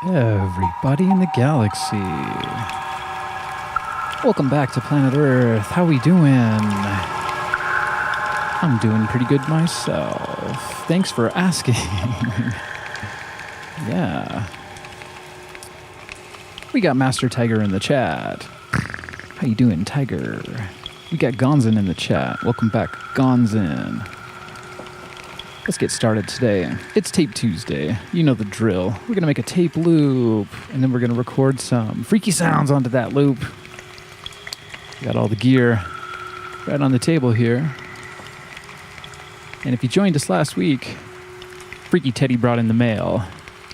Everybody in the galaxy. Welcome back to Planet Earth. How we doing? I'm doing pretty good myself. Thanks for asking. Yeah. We got Master Tiger in the chat. How you doing, Tiger? We got Gonzin in the chat. Welcome back, Gonzin. Let's get started today. It's Tape Tuesday. You know the drill. We're going to make a tape loop, and then we're going to record some freaky sounds onto that loop. Got all the gear right on the table here. And if you joined us last week, Freaky Teddy brought in the mail.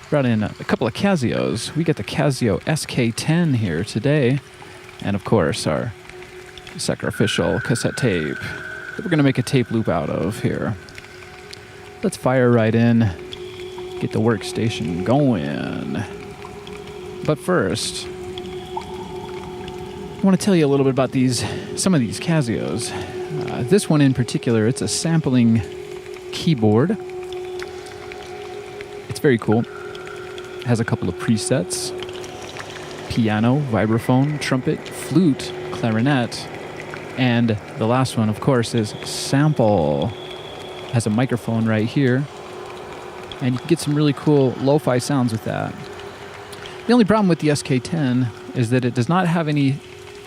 Brought in a couple of Casios. We got the Casio SK10 here today. And of course, our sacrificial cassette tape that we're going to make a tape loop out of here. Let's fire right in, get the workstation going. But first, I want to tell you a little bit about some of these Casios. This one in particular, it's a sampling keyboard. It's very cool. It has a couple of presets: piano, vibraphone, trumpet, flute, clarinet, and the last one, of course, is sample. Has a microphone right here, and you can get some really cool lo-fi sounds with that. The only problem with the SK10 is that it does not have any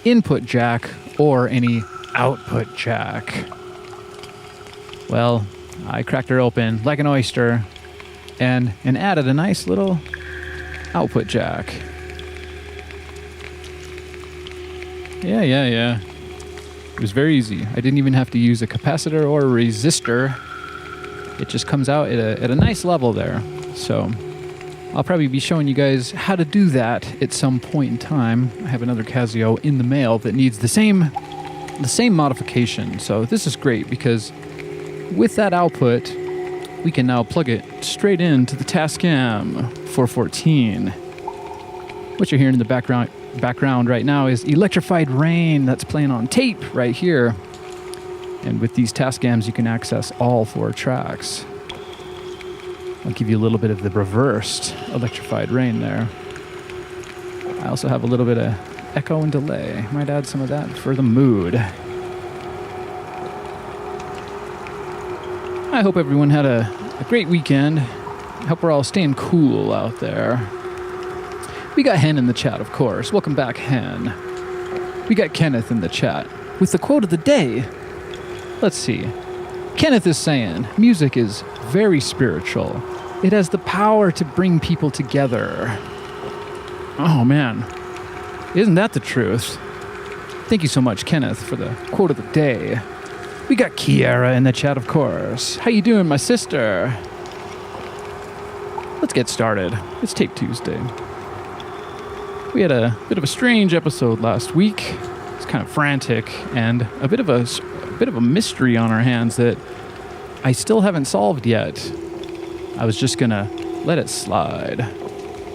input jack or any output jack. Well, I cracked her open like an oyster and added a nice little output jack. Yeah. It was very easy. I didn't even have to use a capacitor or a resistor. It just comes out at a nice level there. So I'll probably be showing you guys how to do that at some point in time. I have another Casio in the mail that needs the same modification. So this is great because with that output, we can now plug it straight into the Tascam 414. What you're hearing in the background right now is Electrified Rain that's playing on tape right here. And with these Tascams, you can access all 4 tracks. I'll give you a little bit of the reversed Electrified Rain there. I also have a little bit of echo and delay. Might add some of that for the mood. I hope everyone had a great weekend. I hope we're all staying cool out there. We got Hen in the chat, of course. Welcome back, Hen. We got Kenneth in the chat with the quote of the day. Let's see. Kenneth is saying, music is very spiritual. It has the power to bring people together. Oh, man. Isn't that the truth? Thank you so much, Kenneth, for the quote of the day. We got Kiara in the chat, of course. How you doing, my sister? Let's get started. It's Tape Tuesday. We had a bit of a strange episode last week. It's kind of frantic and a bit of a mystery on our hands that I still haven't solved yet. I was just gonna let it slide.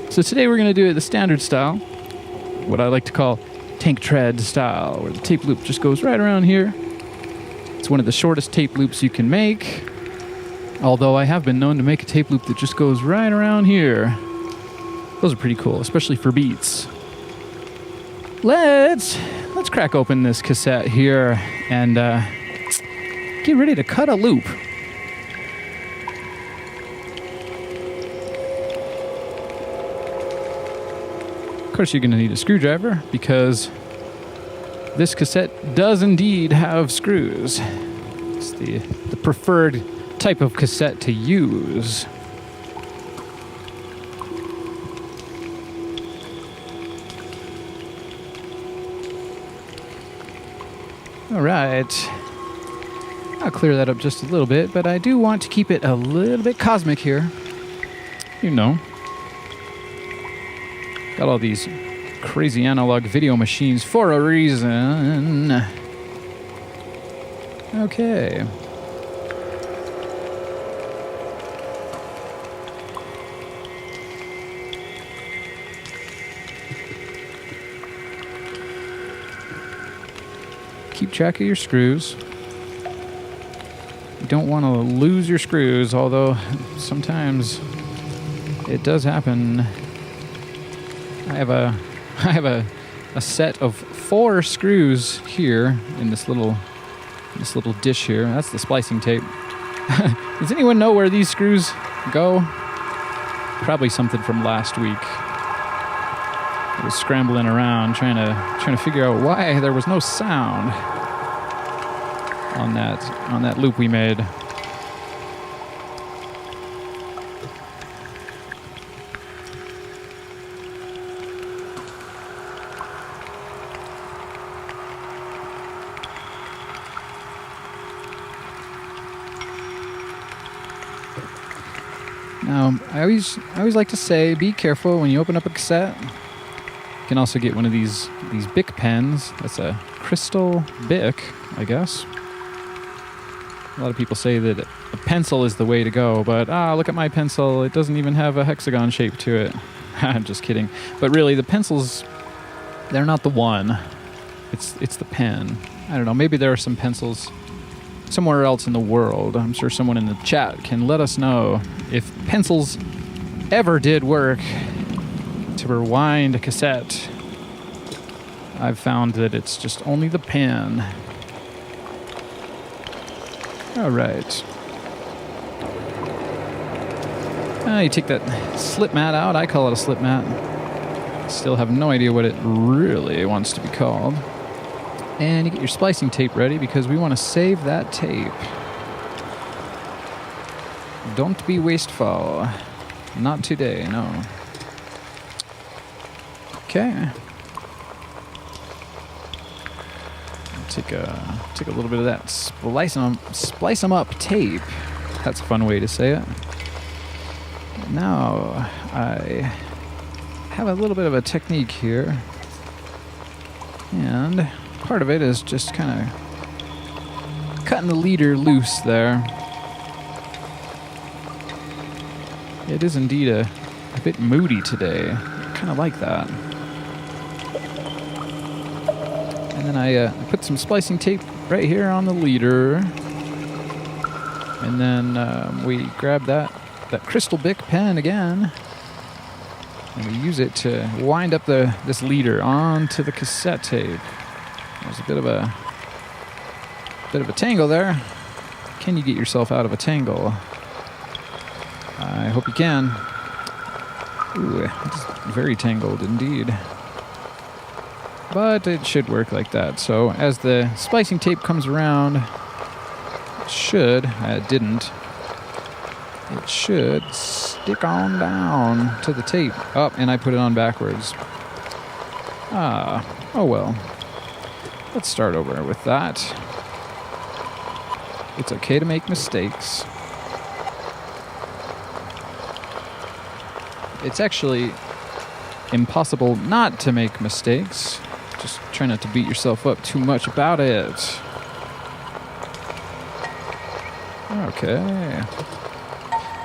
So today we're gonna do it the standard style, what I like to call tank tread style, where the tape loop just goes right around here. It's one of the shortest tape loops you can make, although I have been known to make a tape loop that just goes right around here. Those are pretty cool, especially for beats. Let's crack open this cassette here and get ready to cut a loop. Of course, you're going to need a screwdriver because this cassette does indeed have screws. It's the preferred type of cassette to use. All right, I'll clear that up just a little bit, but I do want to keep it a little bit cosmic here. You know, got all these crazy analog video machines for a reason. Okay. Keep track of your screws. You don't want to lose your screws, although sometimes it does happen. I have a set of 4 screws here in this little dish here. That's the splicing tape. Does anyone know where these screws go? Probably something from last week. I was scrambling around trying to figure out why there was no sound on that loop we made. Now, I always like to say, be careful when you open up a cassette. You can also get one of these Bic pens. That's a crystal Bic, I guess. A lot of people say that a pencil is the way to go, but look at my pencil. It doesn't even have a hexagon shape to it. I'm just kidding. But really, the pencils, they're not the one. It's the pen. I don't know. Maybe there are some pencils somewhere else in the world. I'm sure someone in the chat can let us know if pencils ever did work to rewind a cassette. I've found that it's just only the pen. All right. You take that slip mat out. I call it a slip mat. Still have no idea what it really wants to be called. And you get your splicing tape ready because we want to save that tape. Don't be wasteful. Not today, no. Okay. Take a little bit of that splice 'em up tape. That's a fun way to say it. Now I have a little bit of a technique here, and part of it is just kind of cutting the leader loose there. It is indeed a bit moody today. I kind of like that. And then I put some splicing tape right here on the leader. And then we grab that crystal Bic pen again. And we use it to wind up this leader onto the cassette tape. There's a bit of a tangle there. Can you get yourself out of a tangle? I hope you can. Ooh, it's very tangled indeed. But it should work like that. So as the splicing tape comes around, it didn't. It should stick on down to the tape. Oh, and I put it on backwards. Oh well. Let's start over with that. It's okay to make mistakes. It's actually impossible not to make mistakes. Just try not to beat yourself up too much about it. Okay.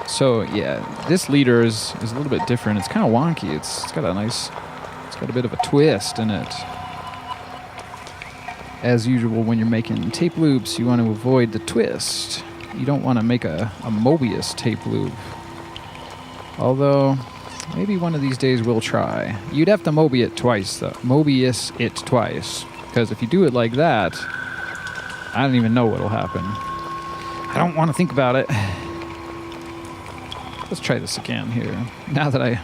So yeah, this leader is a little bit different. It's kind of wonky. It's got a bit of a twist in it. As usual, when you're making tape loops, you want to avoid the twist. You don't want to make a Mobius tape loop. Although, maybe one of these days we'll try. You'd have to Mobius it twice, though. Mobius it twice. Because if you do it like that, I don't even know what'll happen. I don't want to think about it. Let's try this again here. Now that I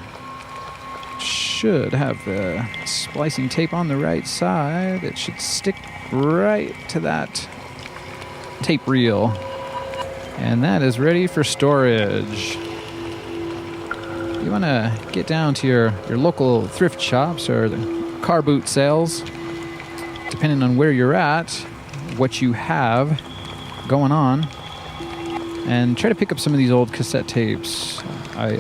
should have the splicing tape on the right side, it should stick right to that tape reel. And that is ready for storage. You want to get down to your local thrift shops or the car boot sales, depending on where you're at, what you have going on, and try to pick up some of these old cassette tapes. I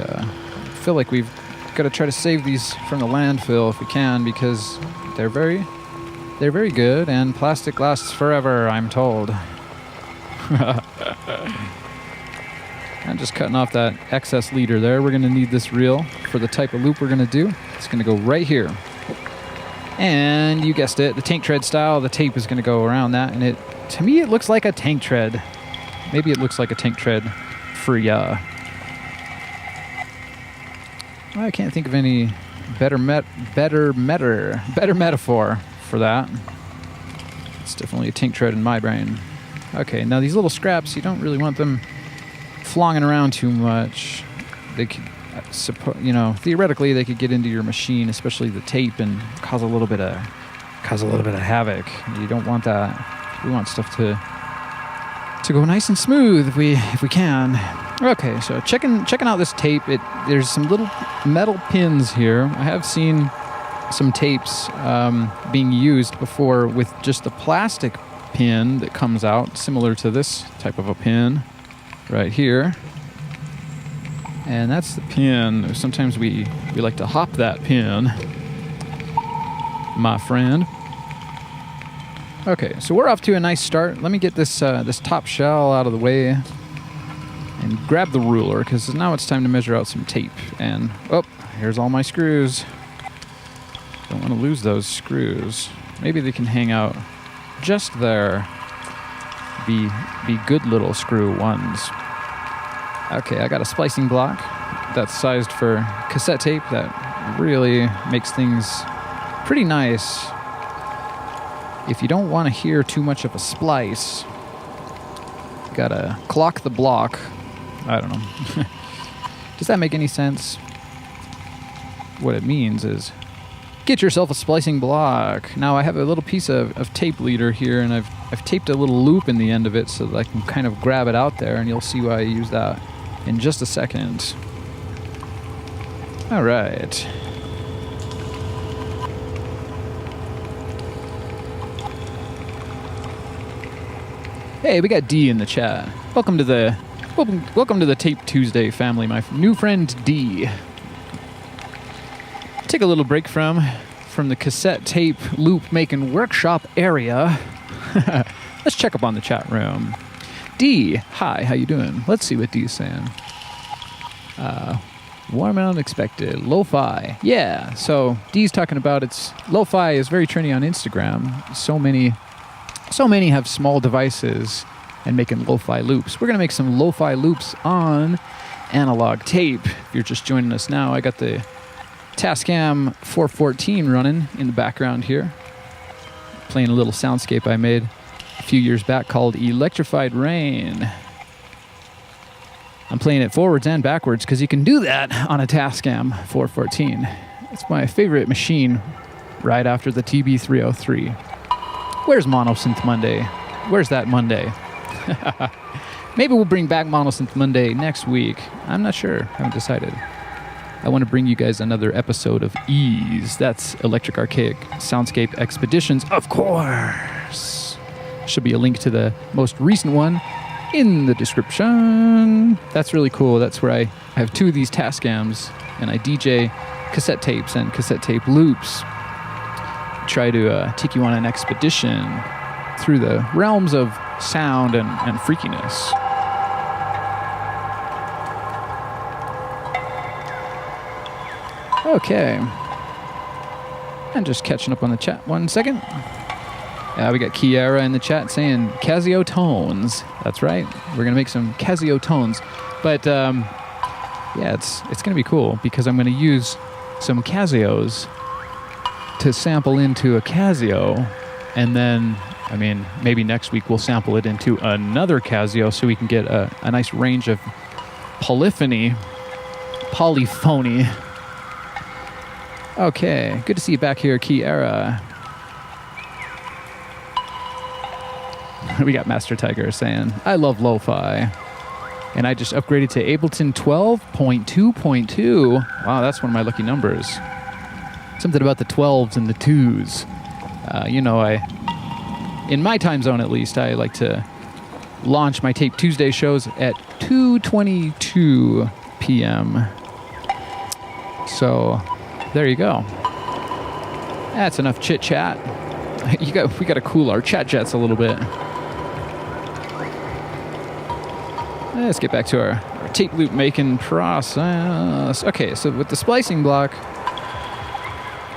feel like we've got to try to save these from the landfill if we can, because they're very good, and plastic lasts forever, I'm told. I'm just cutting off that excess leader there. We're going to need this reel for the type of loop we're going to do. It's going to go right here. And you guessed it, the tank tread style, the tape is going to go around that. And to me, it looks like a tank tread. Maybe it looks like a tank tread for ya. I can't think of any better metaphor for that. It's definitely a tink tread in my brain. Okay, now these little scraps, you don't really want them flonging around too much. They could, theoretically, they could get into your machine, especially the tape, and cause a little bit of havoc. You don't want that. We want stuff to go nice and smooth if we can. Okay, so checking out this tape. There's some little metal pins here. I have seen some tapes being used before with just a plastic pin that comes out, similar to this type of a pin right here. And that's the pin. Sometimes we like to hop that pin, my friend. Okay, so we're off to a nice start. Let me get this top shell out of the way and grab the ruler, because now it's time to measure out some tape. And, oh, here's all my screws. Don't want to lose those screws. Maybe they can hang out just there. Be good little screw ones. Okay, I got a splicing block that's sized for cassette tape. That really makes things pretty nice. If you don't want to hear too much of a splice, you gotta clock the block. I don't know. Does that make any sense? What it means is get yourself a splicing block. Now I have a little piece of tape leader here, and I've taped a little loop in the end of it so that I can kind of grab it out there, and you'll see why I use that in just a second. All right. Hey, we got D in the chat. Welcome to the Tape Tuesday family, my new friend D. Take a little break from the cassette tape loop making workshop area. Let's check up on the chat room. D, hi, how you doing? Let's see what D's saying. Warm and unexpected. LoFi. Yeah, so D's talking about LoFi is very trendy on Instagram. So many have small devices and making LoFi loops. We're going to make some LoFi loops on analog tape. If you're just joining us now, I got the Tascam 414 running in the background here. Playing a little soundscape I made a few years back called Electrified Rain. I'm playing it forwards and backwards because you can do that on a Tascam 414. It's my favorite machine right after the TB303. Where's Monosynth Monday? Where's that Monday? Maybe we'll bring back Monosynth Monday next week. I'm not sure. I haven't decided. I want to bring you guys another episode of Ease. That's Electric Archaic Soundscape Expeditions, of course. Should be a link to the most recent one in the description. That's really cool. That's where I have two of these Tascams, and I DJ cassette tapes and cassette tape loops. Try to take you on an expedition through the realms of sound and freakiness. Okay. And just catching up on the chat 1 second. We got Kiara in the chat saying Casio tones. That's right. We're going to make some Casio tones. But, yeah, it's going to be cool because I'm going to use some Casios to sample into a Casio, and then, I mean, maybe next week we'll sample it into another Casio so we can get a nice range of polyphony. Okay, good to see you back here, Kiara. We got Master Tiger saying, I love lo-fi. And I just upgraded to Ableton 12.2.2. Wow, that's one of my lucky numbers. Something about the 12s and the 2s. In my time zone at least, I like to launch my Tape Tuesday shows at 2:22 p.m. So, there you go. That's enough chit-chat. We got to cool our chat jets a little bit. Let's get back to our tape loop making process. Okay, so with the splicing block,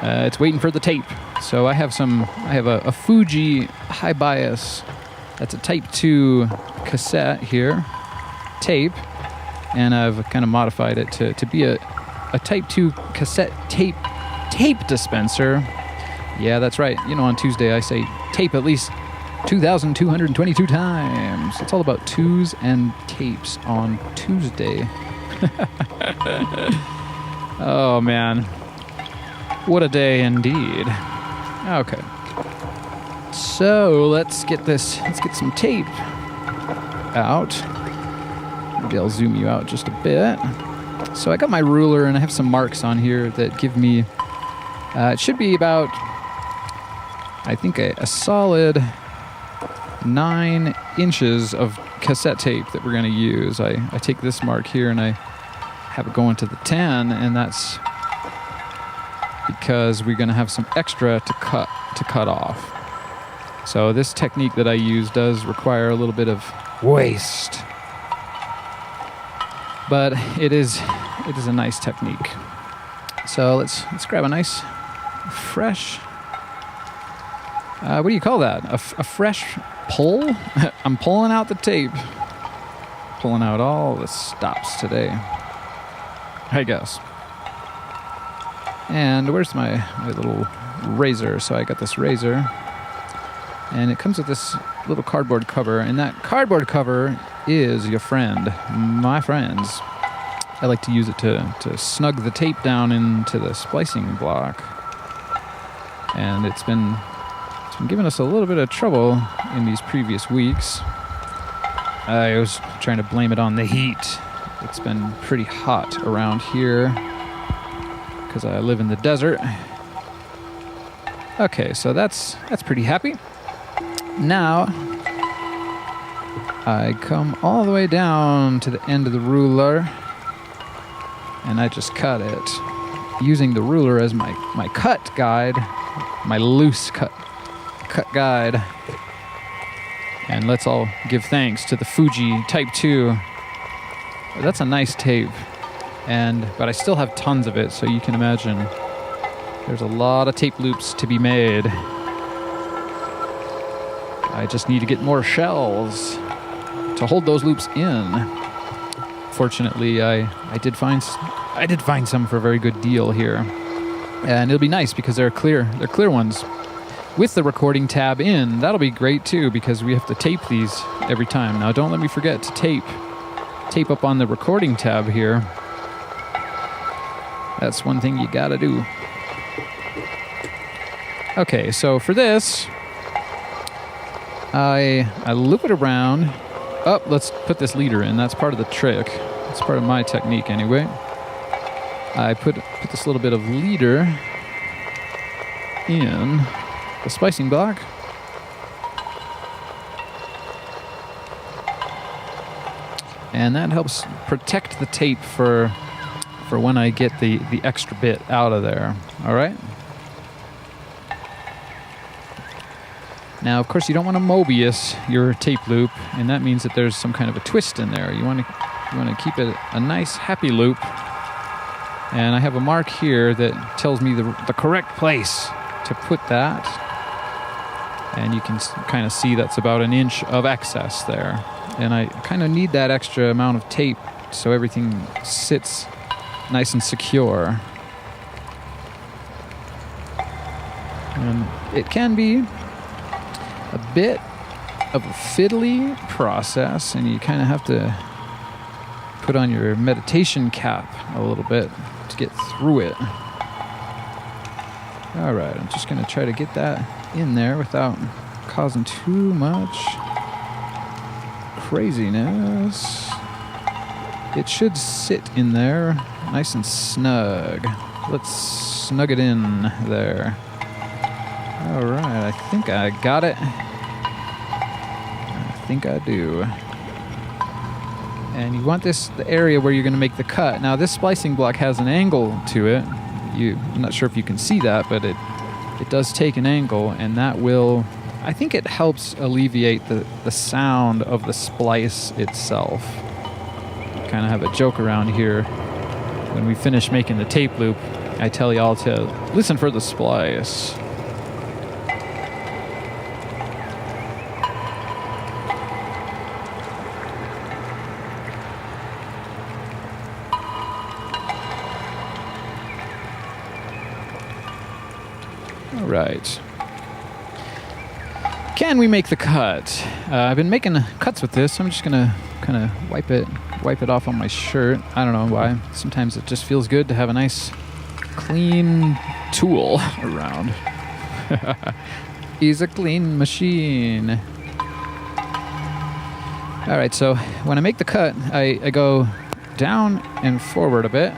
it's waiting for the tape. So I have a Fuji high bias. That's a Type 2 cassette here, tape, and I've kind of modified it to be a Type 2 cassette tape tape dispenser. Yeah, that's right. You know, on Tuesday I say tape at least 2,222 times. It's all about twos and tapes on Tuesday. Oh, man. What a day indeed. Okay. So, let's get some tape out. Maybe I'll zoom you out just a bit. So I got my ruler and I have some marks on here that give me, it should be about, I think, a solid 9 inches of cassette tape that we're going to use. I take this mark here and I have it going to the 10, and that's because we're going to have some extra to cut off. So this technique that I use does require a little bit of waste, but it is a nice technique. So let's grab a nice fresh, what do you call that? A fresh pull? I'm pulling out the tape. Pulling out all the stops today, I guess. And where's my little razor? So I got this razor, and it comes with this little cardboard cover, and that cardboard cover is your friend, my friends. I like to use it to snug the tape down into the splicing block, and it's been giving us a little bit of trouble in these previous weeks. I was trying to blame it on the heat. It's been pretty hot around here because I live in the desert. Okay, so that's pretty happy. Now I come all the way down to the end of the ruler, and I just cut it using the ruler as my cut guide, my loose cut guide. And let's all give thanks to the Fuji Type 2. That's a nice tape, but I still have tons of it, so you can imagine there's a lot of tape loops to be made. I just need to get more shells to hold those loops in. Fortunately, I did find some for a very good deal here, and it'll be nice because they're clear ones with the recording tab in. That'll be great too, because we have to tape these every time. Now, don't let me forget to tape up on the recording tab here. That's one thing you gotta do. Okay, so for this, I loop it around. Oh, let's put this leader in. That's part of the trick. It's part of my technique anyway. I put this little bit of leader in the splicing block. And that helps protect the tape for when I get the extra bit out of there. All right? Now, of course, you don't want to Mobius your tape loop, and that means that there's some kind of a twist in there. You want to keep it a nice, happy loop. And I have a mark here that tells me the correct place to put that. And you can kind of see that's about an inch of excess there. And I kind of need that extra amount of tape so everything sits nice and secure. And it can be a bit of a fiddly process, and you kind of have to put on your meditation cap a little bit to get through it. All right, I'm just going to try to get that in there without causing too much craziness. It should sit in there nice and snug. Let's snug it in there. All right, I think I got it. I think I do. And you want the area where you're going to make the cut. Now, this splicing block has an angle to it. I'm not sure if you can see that, but it does take an angle, and that will, I think it helps alleviate the sound of the splice itself. Kind of have a joke around here. When we finish making the tape loop, I tell y'all to listen for the splice. All right. Can we make the cut? I've been making cuts with this. I'm just gonna kind of wipe it off on my shirt. I don't know why. Sometimes it just feels good to have a nice, clean tool around. He's a clean machine. All right, so when I make the cut, I go down and forward a bit.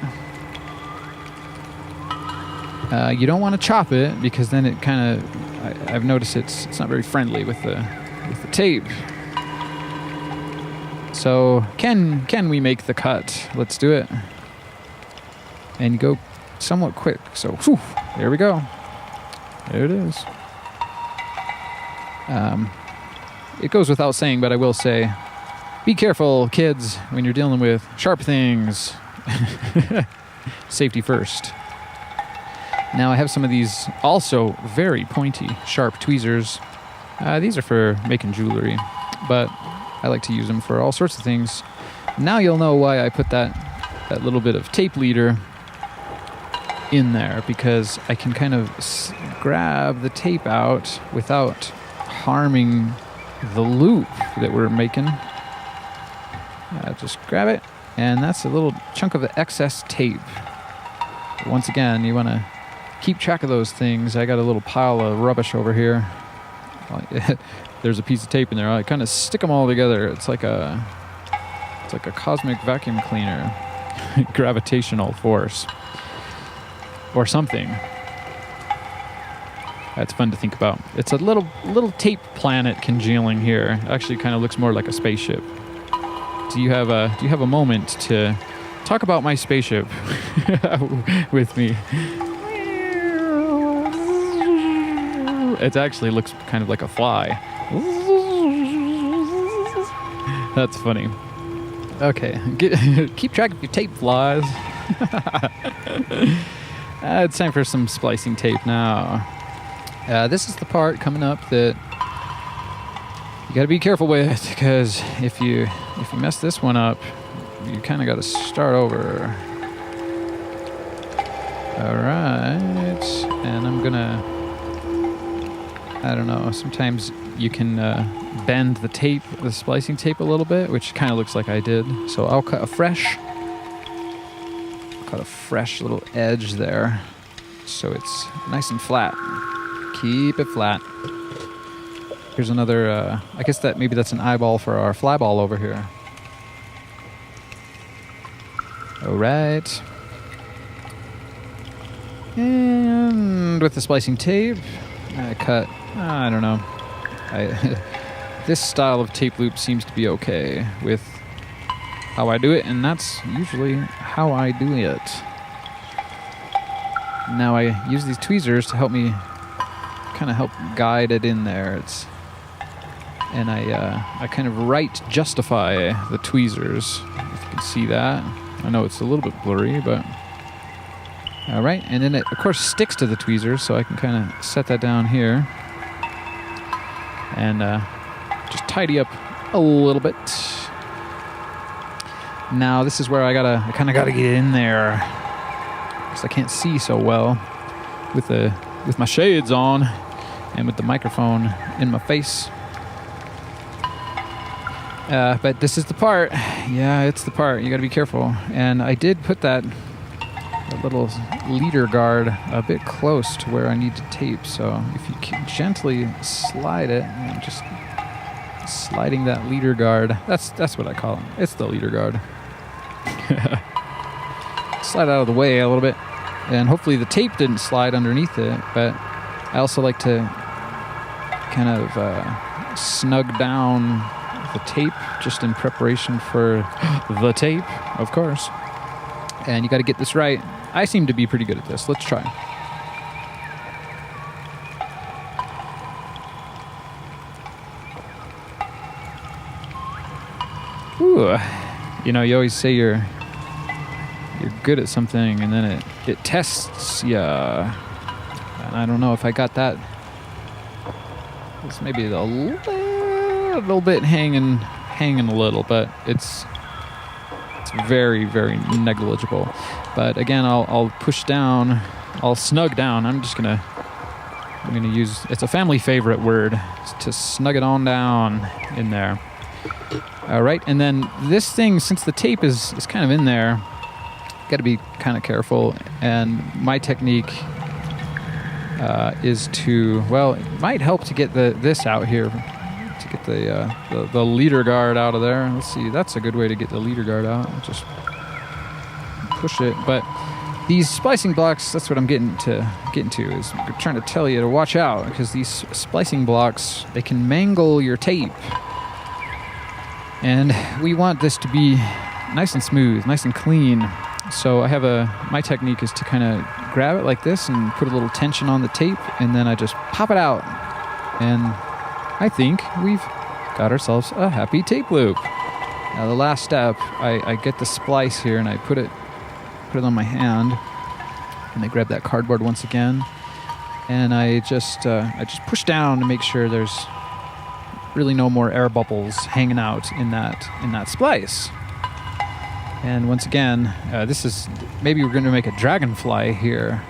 You don't want to chop it because then it kind of, I've noticed it's not very friendly with the tape. So can we make the cut? Let's do it. And you go somewhat quick. So whew, there we go. There it is. It goes without saying, but I will say, be careful, kids, when you're dealing with sharp things. Safety first. Now I have some of these also very pointy, sharp tweezers. These are for making jewelry, but I like to use them for all sorts of things. Now you'll know why I put that little bit of tape leader in there, because I can kind of grab the tape out without harming the loop that we're making. Just grab it, and that's a little chunk of the excess tape. Once again, you want to keep track of those things. I got a little pile of rubbish over here. There's a piece of tape in there. I kind of stick them all together. It's like a cosmic vacuum cleaner, gravitational force, or something. That's fun to think about. It's a little tape planet congealing here. Actually, kind of looks more like a spaceship. Do you have a moment to talk about my spaceship with me? It actually looks kind of like a fly. That's funny. Okay, keep track of your tape, flies. It's time for some splicing tape now. This is the part coming up that you got to be careful with, because if you mess this one up, you kind of got to start over. All right, and I'm gonna, I don't know, sometimes you can bend the splicing tape a little bit, which kind of looks like I did. So I'll cut a fresh little edge there, so it's nice and flat. Keep it flat. Here's another, I guess maybe that's an eyeball for our fly ball over here. All right. And with the splicing tape, I cut, I don't know. This style of tape loop seems to be okay with how I do it, and that's usually how I do it. Now I use these tweezers to help me kind of help guide it in there. And I kind of justify the tweezers, if you can see that. I know it's a little bit blurry, but all right. And then it, of course, sticks to the tweezers, so I can kind of set that down here and just tidy up a little bit. Now this is where I kind of gotta get in there, because I can't see so well with my shades on and with the microphone in my face. But this is the part. Yeah, it's the part. You got to be careful. And I did put that little leader guard a bit close to where I need to tape. So if you can gently slide it, and just sliding that leader guard. That's what I call it. It's the leader guard. Slide out of the way a little bit, and hopefully the tape didn't slide underneath it. But I also like to kind of snug down the tape, just in preparation for the tape, of course. And you got to get this right. I seem to be pretty good at this. Let's try. Ooh. You know, you always say you're good at something, and then it tests ya. And I don't know if I got that. It's maybe a little bit hanging a little, but it's very, very negligible. But again, I'll push down, I'll snug down. I'm just gonna I'm going to use, it's a family favorite word, to snug it on down in there. All right, and then this thing, since the tape is kind of in there, got to be kind of careful. And my technique is to, well, it might help to get this out here, to get the leader guard out of there. Let's see, that's a good way to get the leader guard out. Just push it. But these splicing blocks, that's what I'm getting to, is I'm trying to tell you to watch out, because these splicing blocks, they can mangle your tape. And we want this to be nice and smooth, nice and clean. So I have my technique is to kind of grab it like this and put a little tension on the tape, and then I just pop it out. And I think we've got ourselves a happy tape loop. Now the last step, I get the splice here and I put it on my hand, and I grab that cardboard once again, and I just push down to make sure there's really no more air bubbles hanging out in that splice. And once again, maybe we're going to make a dragonfly here.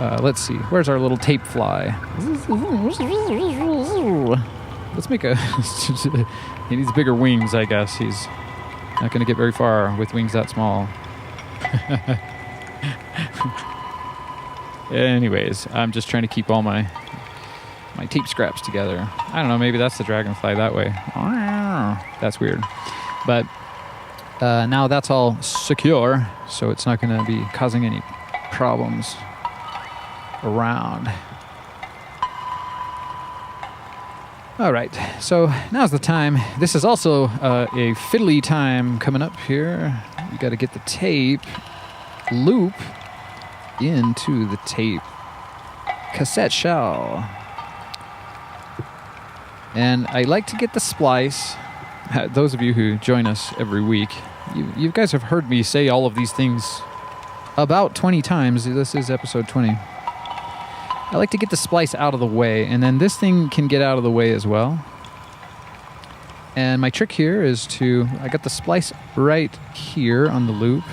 Let's see, where's our little tape fly? Let's make he needs bigger wings, I guess. He's not going to get very far with wings that small. Anyways, I'm just trying to keep all my tape scraps together. I don't know, maybe that's the dragonfly that way. That's weird. But now that's all secure, so it's not going to be causing any problems around. All right, so now's the time. This is also a fiddly time coming up here. You got to get the tape loop into the tape cassette shell. And I like to get the splice. Those of you who join us every week, you guys have heard me say all of these things about 20 times. This is episode 20. I like to get the splice out of the way, and then this thing can get out of the way as well. And my trick here is I got the splice right here on the loop,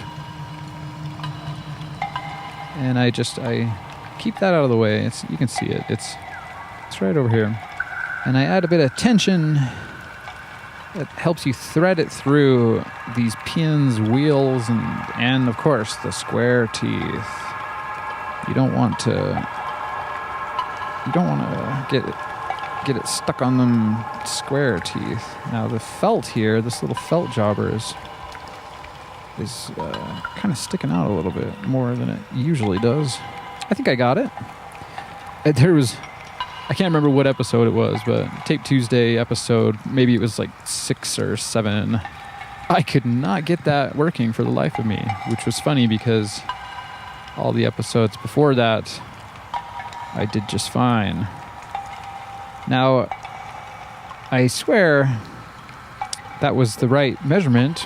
and I keep that out of the way. You can see it. It's right over here. And I add a bit of tension that helps you thread it through these pins, wheels, and of course the square teeth. You don't want to get it stuck on them square teeth. Now the felt here, this little felt jobber is kind of sticking out a little bit more than it usually does. I think I got it. I can't remember what episode it was, but Tape Tuesday episode, maybe it was like 6 or 7. I could not get that working for the life of me, which was funny because all the episodes before that, I did just fine. Now, I swear that was the right measurement,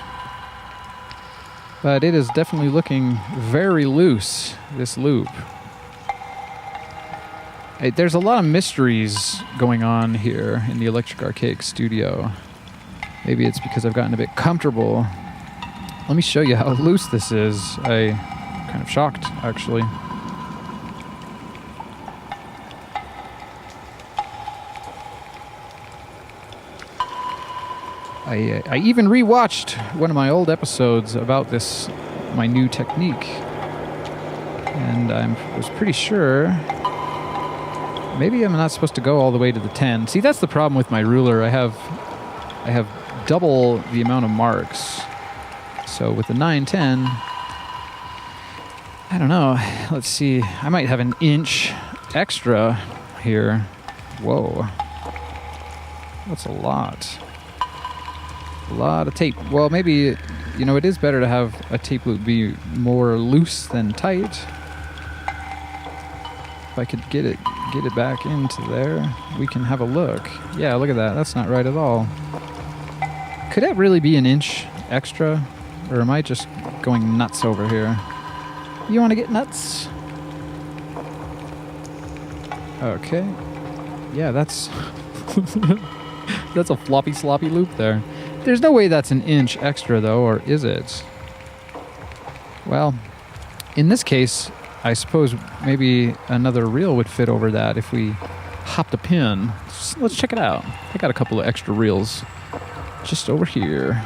but it is definitely looking very loose, this loop. There's a lot of mysteries going on here in the Electric Archaic studio. Maybe it's because I've gotten a bit comfortable. Let me show you how loose this is. I'm kind of shocked, actually. I even rewatched one of my old episodes about this, my new technique. And I was pretty sure maybe I'm not supposed to go all the way to the 10. See, that's the problem with my ruler. I have double the amount of marks. So with the 9-10, I don't know. Let's see. I might have an inch extra here. Whoa. That's a lot. A lot of tape. Well, maybe, it is better to have a tape loop be more loose than tight. If I could get it back into there, we can have a look. Yeah, look at that. That's not right at all. Could that really be an inch extra? Or am I just going nuts over here? You want to get nuts? Okay. Yeah, that's that's a floppy sloppy loop there. There's no way that's an inch extra though, or is it? Well, in this case, I suppose maybe another reel would fit over that if we hopped a pin. Let's check it out. I got a couple of extra reels just over here.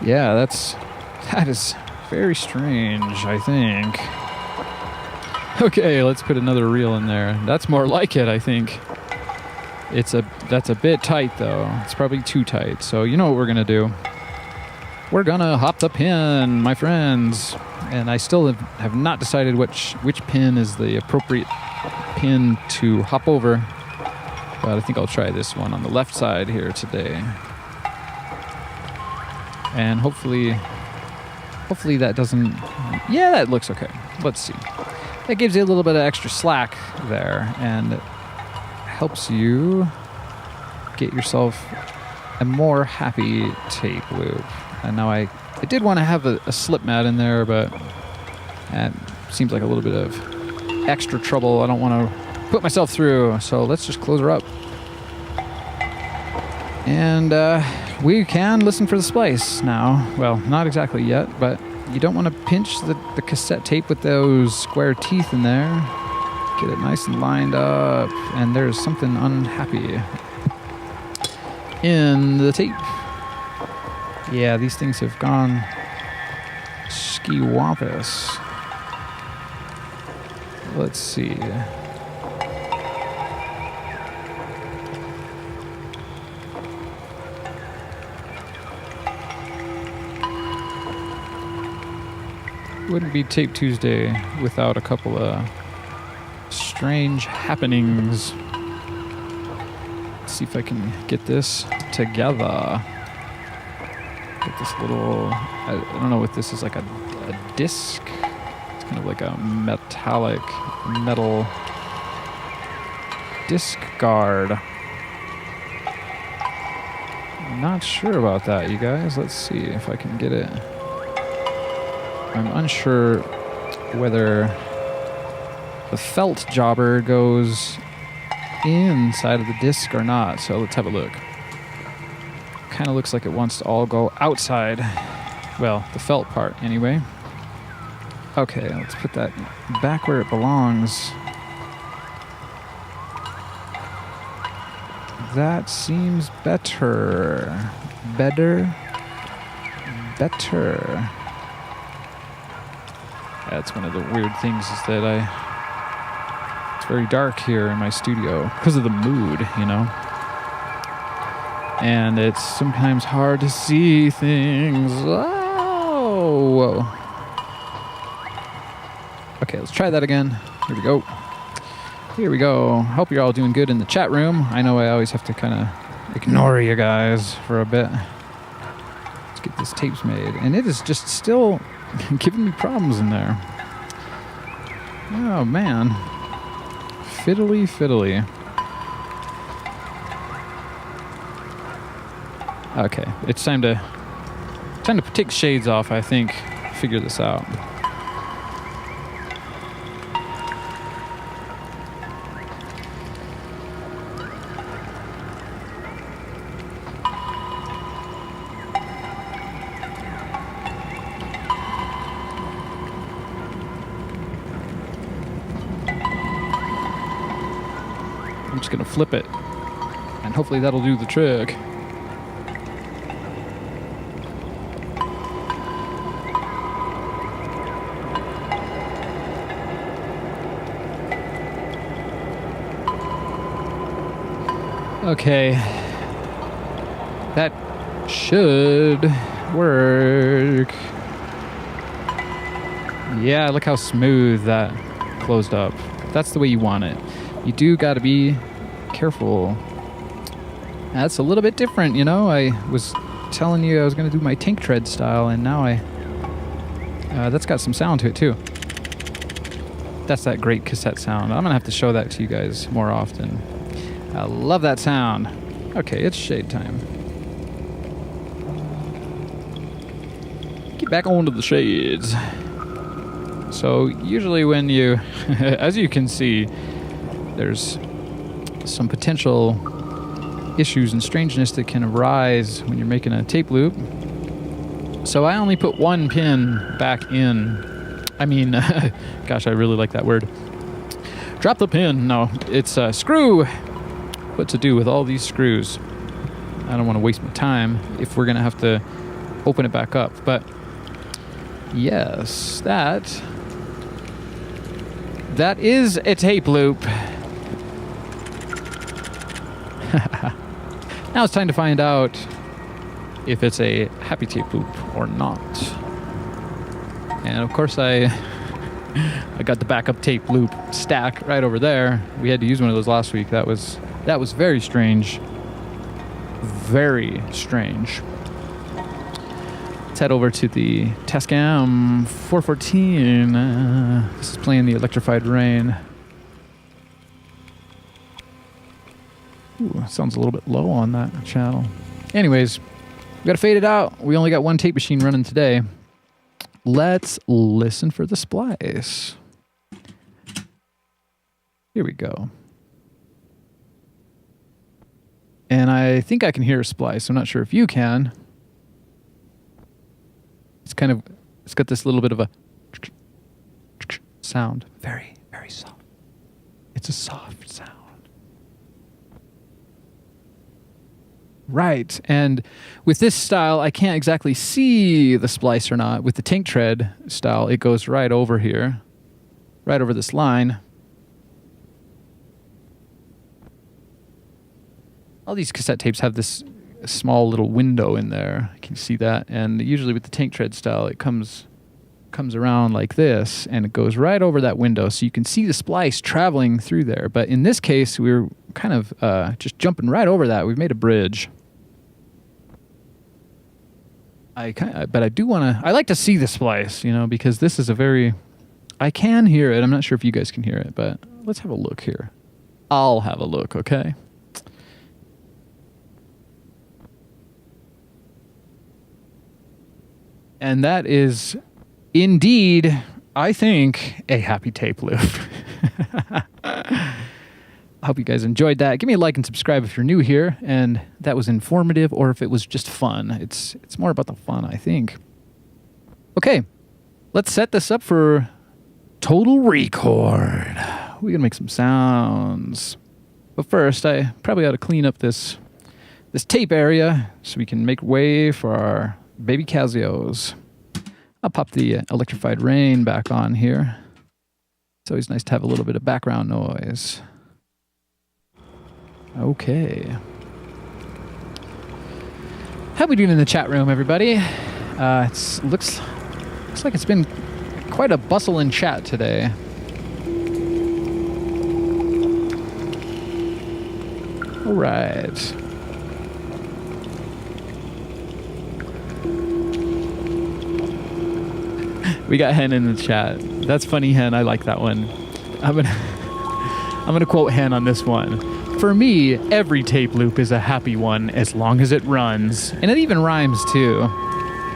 Yeah, that is very strange, I think. Okay, let's put another reel in there. That's more like it, I think. That's a bit tight though. It's probably too tight. So you know what we're gonna do? We're gonna hop the pin, my friends. And I still have not decided which pin is the appropriate pin to hop over. But I think I'll try this one on the left side here today. And hopefully that doesn't... Yeah, that looks okay. Let's see. That gives you a little bit of extra slack there, and it helps you get yourself a more happy tape loop. And now I did want to have a slip mat in there, but that seems like a little bit of extra trouble I don't want to put myself through. So let's just close her up. And we can listen for the splice now. Well, not exactly yet, but you don't want to pinch the cassette tape with those square teeth in there. Get it nice and lined up. And there's something unhappy in the tape. Yeah, these things have gone ski-wampus. Let's see. Wouldn't be Tape Tuesday without a couple of strange happenings. Let's see if I can get this together. Get this little, I don't know what this is, like a disc. It's kind of like a metal disc guard. I'm not sure about that, you guys. Let's see if I can get it. I'm unsure whether the felt jobber goes inside of the disc or not, so let's have a look. Kind of looks like it wants to all go outside. Well, the felt part anyway. Okay, let's put that back where it belongs. That seems better. Better. That's one of the weird things is that it's very dark here in my studio because of the mood, you know. And it's sometimes hard to see things. Oh! Okay, let's try that again. Here we go. Here we go. Hope you're all doing good in the chat room. I know I always have to kind of ignore you guys for a bit. Let's get this tapes made. And it is just still giving me problems in there. Oh, man. Fiddly. Okay, it's time to take shades off, I think. Figure this out. I'm just gonna flip it, and hopefully that'll do the trick. Okay, that should work. Yeah, look how smooth that closed up. That's the way you want it. You do got to be careful. That's a little bit different, you know. I was telling you I was going to do my tank tread style, and now that's got some sound to it too. That's that great cassette sound. I'm going to have to show that to you guys more often. I love that sound. Okay, it's shade time. Get back onto the shades. So usually when you, as you can see, there's some potential issues and strangeness that can arise when you're making a tape loop. So I only put one pin back in. I mean, gosh, I really like that word. Drop the pin. No, it's a screw. What to do with all these screws? I don't want to waste my time if we're going to have to open it back up. But yes, that is a tape loop. Now it's time to find out if it's a happy tape loop or not. And of course I got the backup tape loop stack right over there. We had to use one of those last week. That was very strange. Very strange. Let's head over to the Tascam 414. This is playing the Electrified Rain. Ooh, sounds a little bit low on that channel. Anyways, we got to fade it out. We only got one tape machine running today. Let's listen for the splice. Here we go. And I think I can hear a splice. I'm not sure if you can. It's got this little bit of a sound. Very, very soft. It's a soft sound. Right, and with this style, I can't exactly see the splice or not. With the tank tread style, it goes right over here, right over this line. All these cassette tapes have this small little window in there. You can see that, and usually with the tank tread style, it comes around like this, and it goes right over that window, so you can see the splice traveling through there. But in this case, we're kind of just jumping right over that. We've made a bridge. But I do want to. I like to see the splice, because this is I can hear it. I'm not sure if you guys can hear it, but let's have a look here. I'll have a look, okay? And that is indeed, I think, a happy tape loop. I hope you guys enjoyed that. Give me a like and subscribe if you're new here and that was informative, or if it was just fun. It's more about the fun, I think. Okay, let's set this up for total record. We're going to make some sounds. But first, I probably ought to clean up this tape area so we can make way for our baby Casios. I'll pop the Electrified Rain back on here. It's always nice to have a little bit of background noise. Okay. How we doing in the chat room, everybody? It looks like it's been quite a bustle in chat today. All right. We got Hen in the chat. That's funny, Hen. I like that one. I'm gonna quote Hen on this one. For me, every tape loop is a happy one as long as it runs. And it even rhymes too.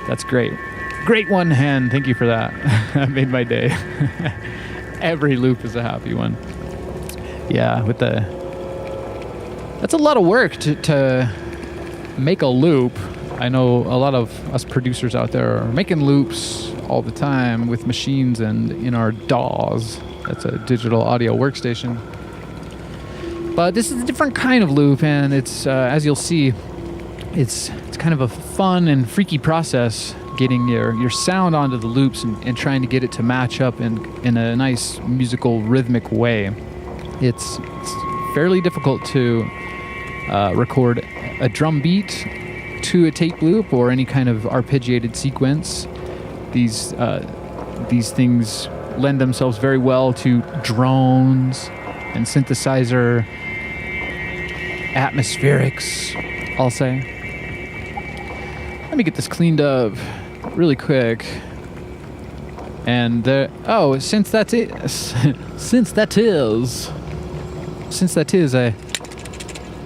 That's great. Great one, Hen. Thank you for that. That made my day. Every loop is a happy one. Yeah, that's a lot of work to make a loop. I know a lot of us producers out there are making loops all the time with machines and in our DAWs. That's a digital audio workstation. But this is a different kind of loop, and it's as you'll see, it's kind of a fun and freaky process getting your sound onto the loops and trying to get it to match up in a nice musical rhythmic way. It's fairly difficult to record a drum beat to a tape loop or any kind of arpeggiated sequence. These things lend themselves very well to drones and synthesizer atmospherics, I'll say. Let me get this cleaned up really quick. And since that is a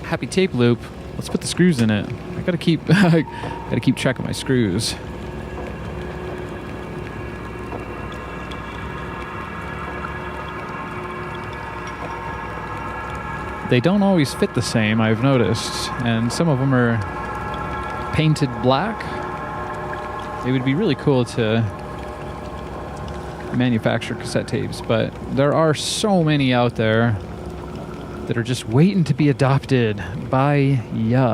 happy tape loop, let's put the screws in it. I gotta keep track of my screws. they don't always fit the same, I've noticed. And some of them are painted black. It would be really cool to manufacture cassette tapes, but there are so many out there that are just waiting to be adopted by you.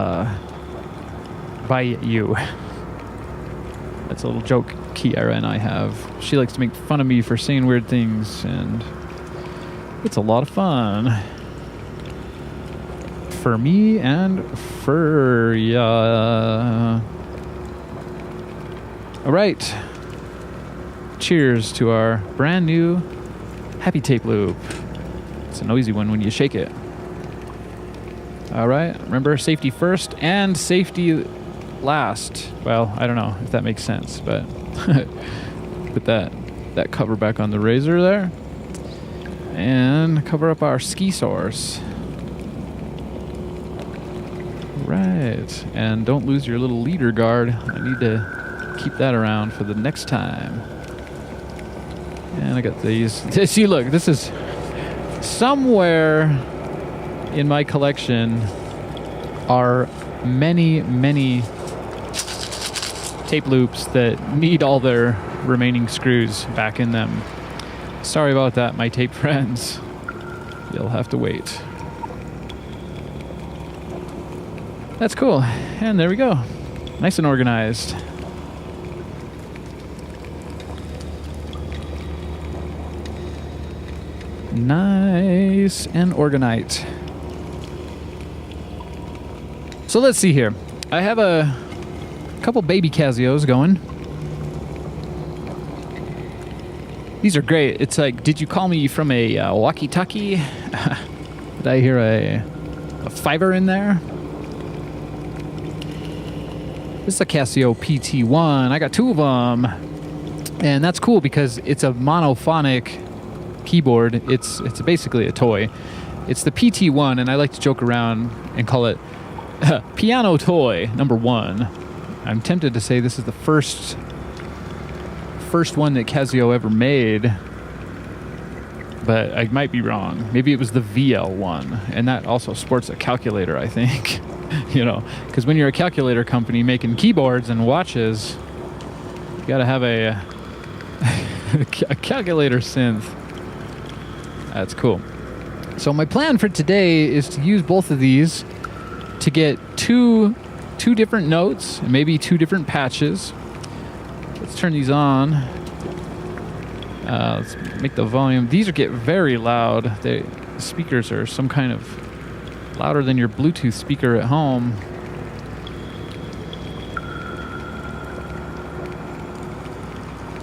That's a little joke Kiara and I have. She likes to make fun of me for saying weird things, and it's a lot of fun. For me and for ya. Alright. Cheers to our brand new Happy Tape Loop. It's a noisy one when you shake it. Alright, remember, safety first and safety last. Well, I don't know if that makes sense, but put that cover back on the razor there. And cover up our ski source. Right, and don't lose your little leader guard. I need to keep that around for the next time. And I got these. See, look, this is somewhere in my collection are many, many tape loops that need all their remaining screws back in them. Sorry about that, my tape friends. You'll have to wait. That's cool. And there we go. Nice and organized. Nice and organized. So let's see here. I have a couple baby Casios going. These are great. It's like, did you call me from a walkie-talkie? Did I hear a fiver in there? This is a Casio PT1. I got two of them. And that's cool because it's a monophonic keyboard. It's basically a toy. It's the PT1, and I like to joke around and call it piano toy number 1. I'm tempted to say this is the first one that Casio ever made, but I might be wrong. Maybe it was the VL1, and that also sports a calculator, I think. You know, because when you're a calculator company making keyboards and watches, you gotta have a calculator synth. That's cool. So my plan for today is to use both of these to get two different notes and maybe 2 different patches. Let's turn these on. Let's make the volume. These get very loud. The speakers are some kind of louder than your Bluetooth speaker at home.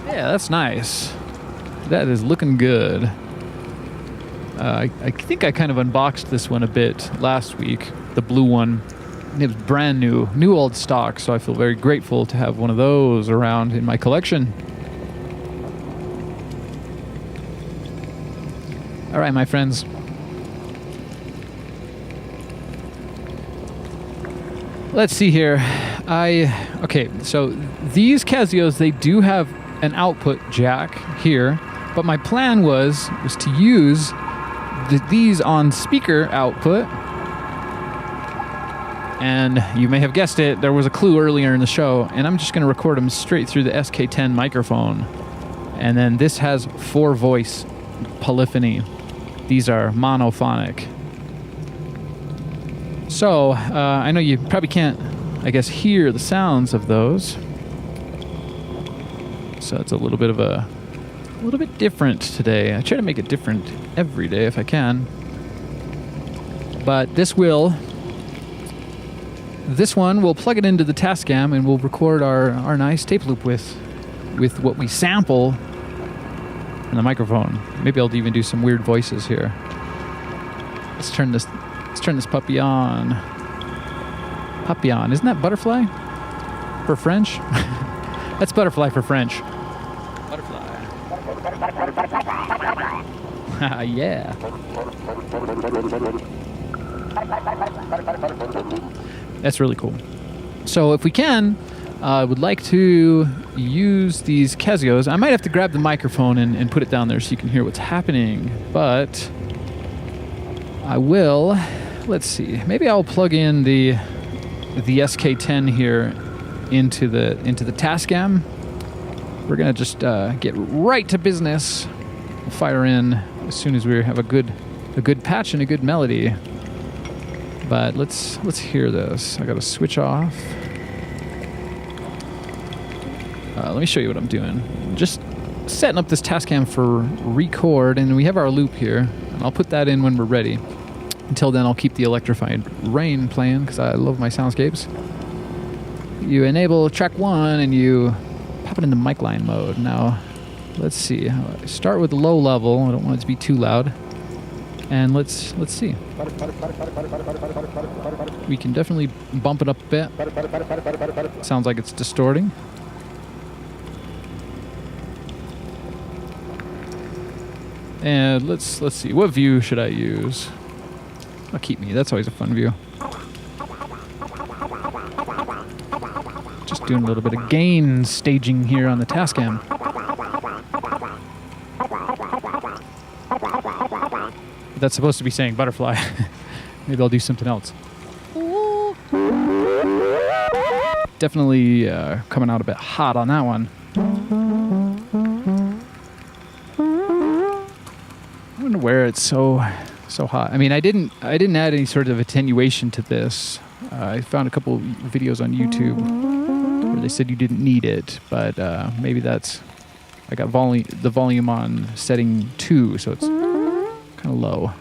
Yeah, that's nice. That is looking good. I think I kind of unboxed this one a bit last week, the blue one. It was brand new old stock, so I feel very grateful to have one of those around in my collection. All right, my friends. Let's see here. Okay, so these Casios, they do have an output jack here, but my plan was to use these on speaker output. And you may have guessed it, there was a clue earlier in the show, and I'm just going to record them straight through the SK10 microphone. And then this has 4-voice polyphony. These are monophonic. So, I know you probably can't, I guess, hear the sounds of those. So it's a little bit different today. I try to make it different every day if I can. But this one, we'll plug it into the Tascam and we'll record our nice tape loop with what we sample in the microphone. Maybe I'll even do some weird voices here. Let's turn this puppy on. Puppy on. Isn't that butterfly for French? That's butterfly for French. Butterfly. Yeah. That's really cool. So if we can, I would like to use these Casios. I might have to grab the microphone and put it down there so you can hear what's happening, but I will let's see. Maybe I'll plug in the SK10 here into the Tascam. We're gonna just get right to business. We'll fire in as soon as we have a good patch and a good melody. But let's hear this. I gotta switch off. Let me show you what I'm doing. Just setting up this Tascam for record, and we have our loop here. And I'll put that in when we're ready. Until then, I'll keep the Electrified Rain playing because I love my soundscapes. You enable track 1 and you pop it into mic line mode. Now, let's see. Start with low level. I don't want it to be too loud. And let's see. We can definitely bump it up a bit. Sounds like it's distorting. And let's see. What view should I use? I'll keep me. That's always a fun view. Just doing a little bit of gain staging here on the Tascam. That's supposed to be saying butterfly. Maybe I'll do something else. Definitely coming out a bit hot on that one. I wonder where it's so hot. I mean, I didn't add any sort of attenuation to this. I found a couple videos on YouTube where they said you didn't need it, but maybe that's. I got the volume on setting 2, so it's kind of low.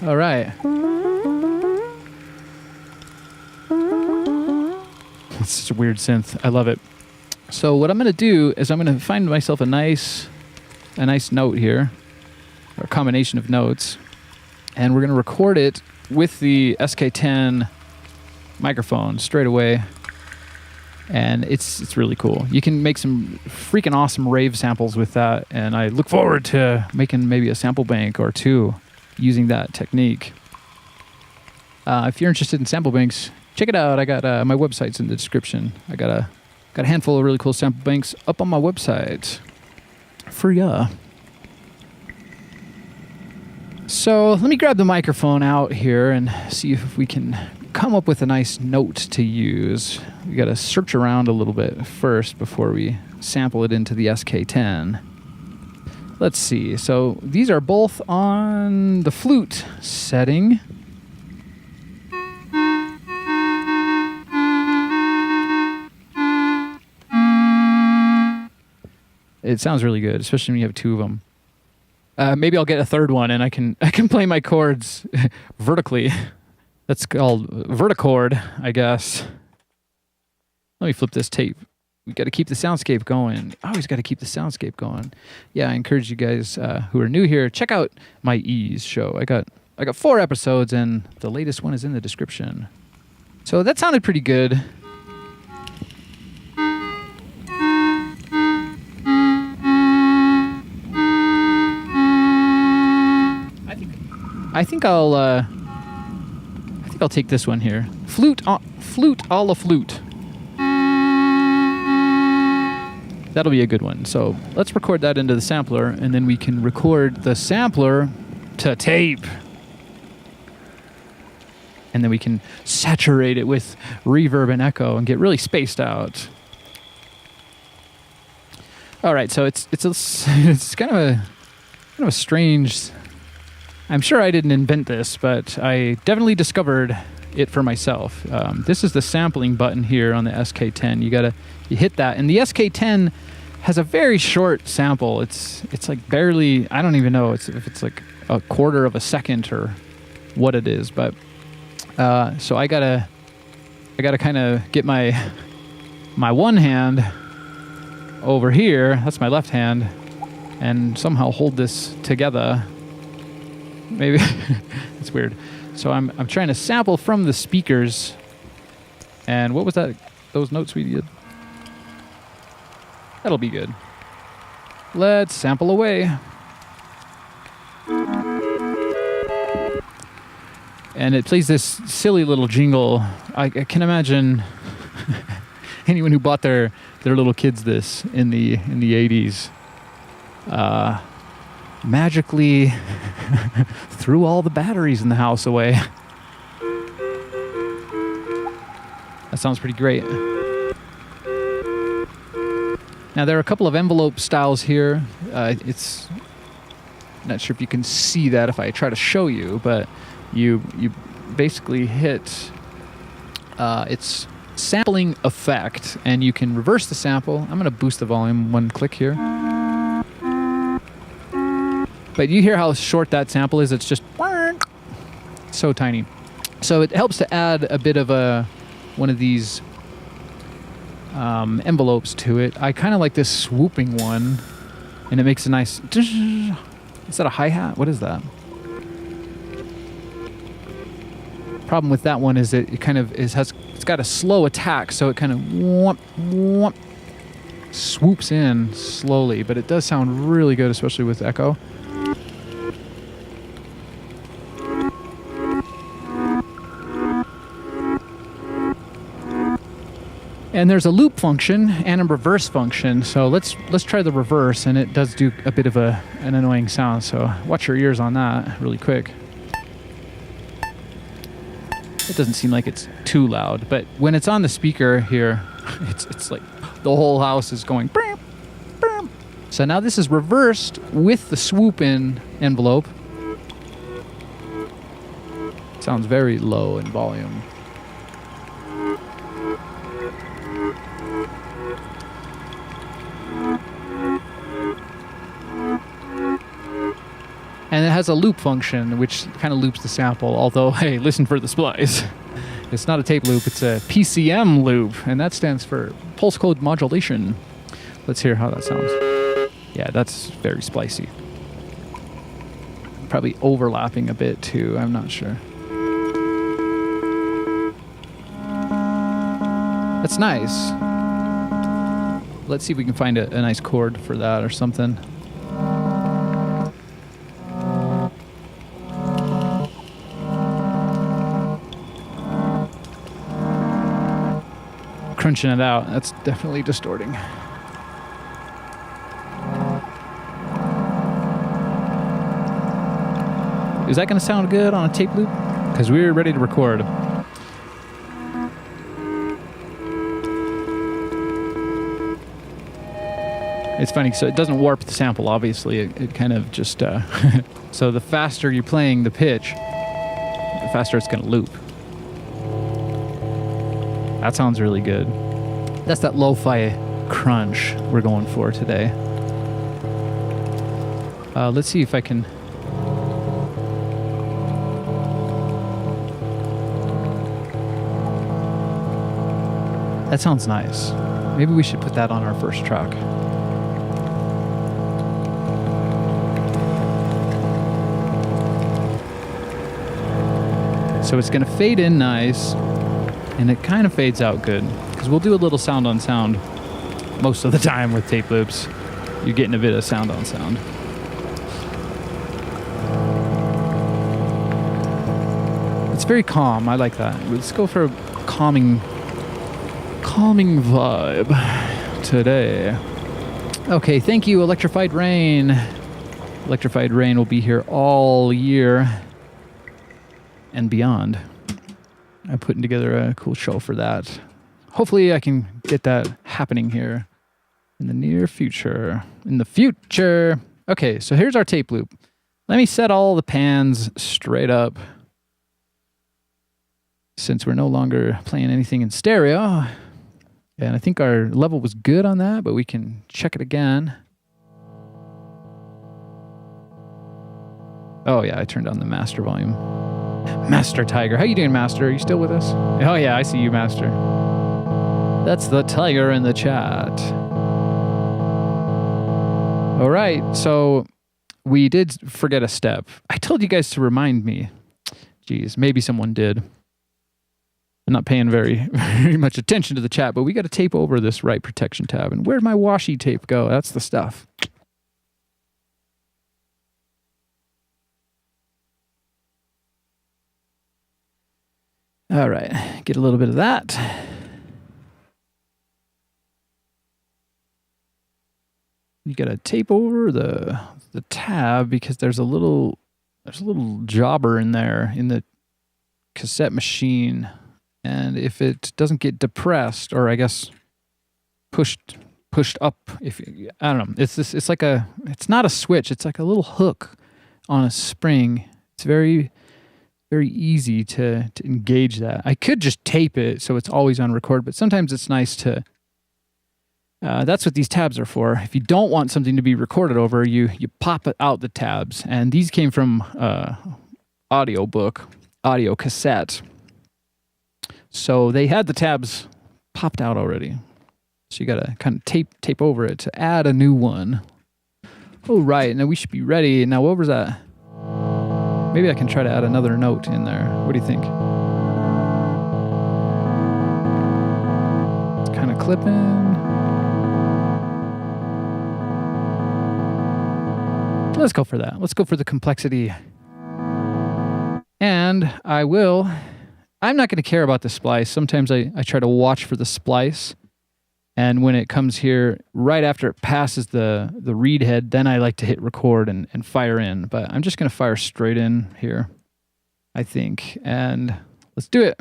All right. It's such a weird synth. I love it. So what I'm going to do is I'm going to find myself a nice note here, or a combination of notes, and we're going to record it with the SK10 microphone straight away. And it's really cool. You can make some freaking awesome rave samples with that, and I look forward to making maybe a sample bank or 2 using that technique. If you're interested in sample banks, check it out. I got my website's in the description. I got a handful of really cool sample banks up on my website for ya. So let me grab the microphone out here and see if we can come up with a nice note to use. We got to search around a little bit first before we sample it into the SK10. Let's see. So these are both on the flute setting. It sounds really good, especially when you have 2 of them. Maybe I'll get a third one and I can play my chords vertically. That's called vertichord, I guess. Let me flip this tape. We got to keep the soundscape going. Always got to keep the soundscape going. Yeah, I encourage you guys who are new here, check out my Ease show. I got 4 episodes, and the latest one is in the description. So that sounded pretty good. I think I'll take this one here. Flute a la flute. That'll be a good one. So let's record that into the sampler, and then we can record the sampler to tape. And then we can saturate it with reverb and echo and get really spaced out. All right, so it's kind of a strange. I'm sure I didn't invent this, but I definitely discovered it for myself. This is the sampling button here on the SK10. You hit that, and the SK10 has a very short sample. It's like barely. I don't even know if it's like a quarter of a second or what it is. But so I gotta kind of get my one hand over here. That's my left hand, and somehow hold this together. Maybe it's weird. So I'm trying to sample from the speakers. And what was that? Those notes we did? That'll be good. Let's sample away. And it plays this silly little jingle. I can imagine anyone who bought their little kids this in the 80s magically Threw all the batteries in the house away. That sounds pretty great. Now there are a couple of envelope styles here. It's not sure if you can see that if I try to show you, but you basically hit its sampling effect, and you can reverse the sample. I'm going to boost the volume one click here. But you hear how short that sample is? It's just so tiny. So it helps to add a bit of one of these envelopes to it. I kind of like this swooping one, and it makes a nice... Is that a hi-hat? What is that? Problem with that one is it kind of it's got a slow attack, so it kind of whoop, whoop, swoops in slowly, but it does sound really good, especially with echo. And there's a loop function and a reverse function. So let's try the reverse, and it does do a bit of an annoying sound. So watch your ears on that really quick. It doesn't seem like it's too loud, but when it's on the speaker here, it's like the whole house is going. Bam, bam. So now this is reversed with the swoop in envelope. Sounds very low in volume. And it has a loop function, which kind of loops the sample, although, hey, listen for the splice. It's not a tape loop, it's a PCM loop, and that stands for pulse code modulation. Let's hear how that sounds. Yeah, that's very splicey. Probably overlapping a bit, too, I'm not sure. That's nice. Let's see if we can find a nice chord for that or something. Crunching it out, that's definitely distorting. Is that going to sound good on a tape loop? Because we're ready to record. It's funny, so it doesn't warp the sample, obviously. It kind of just... so the faster you're playing the pitch, the faster it's going to loop. That sounds really good. That's that lo-fi crunch we're going for today. Let's see if I can... That sounds nice. Maybe we should put that on our first track. So it's going to fade in nice. And it kind of fades out good, because we'll do a little sound on sound most of the time with tape loops. You're getting a bit of sound on sound. It's very calm. I like that. Let's go for a calming vibe today. Okay, thank you, Electrified Rain. Electrified Rain will be here all year and beyond. I'm putting together a cool show for that. Hopefully I can get that happening here in the near future. In the future. Okay, so here's our tape loop. Let me set all the pans straight up. Since we're no longer playing anything in stereo. And I think our level was good on that, but we can check it again. Oh yeah, I turned on the master volume. Master Tiger. How you doing, Master? Are you still with us? Oh, yeah, I see you, Master. That's the Tiger in the chat. All right, so we did forget a step. I told you guys to remind me. Geez, maybe someone did. I'm not paying very much attention to the chat, but we got to tape over this right protection tab. And where'd my washi tape go? That's the stuff. All right, get a little bit of that. You got to tape over the tab because there's a little there's a little jobber in there in the cassette machine. And if it doesn't get depressed, or I guess pushed up, I don't know, it's like it's not a switch, it's like a little hook on a spring. It's very, very easy to engage that. I could just tape it so it's always on record, but sometimes it's nice to, that's what these tabs are for. If you don't want something to be recorded over, you pop it out the tabs. And these came from audio cassette. So they had the tabs popped out already. So you gotta kind of tape over it to add a new one. Oh, right, now we should be ready. Now what was that? Maybe I can try to add another note in there. What do you think? It's kind of clipping. Let's go for that. Let's go for the complexity. And I'm not going to care about the splice. Sometimes I try to watch for the splice. And when it comes here, right after it passes the read head, then I like to hit record and fire in. But I'm just going to fire straight in here, I think. And let's do it.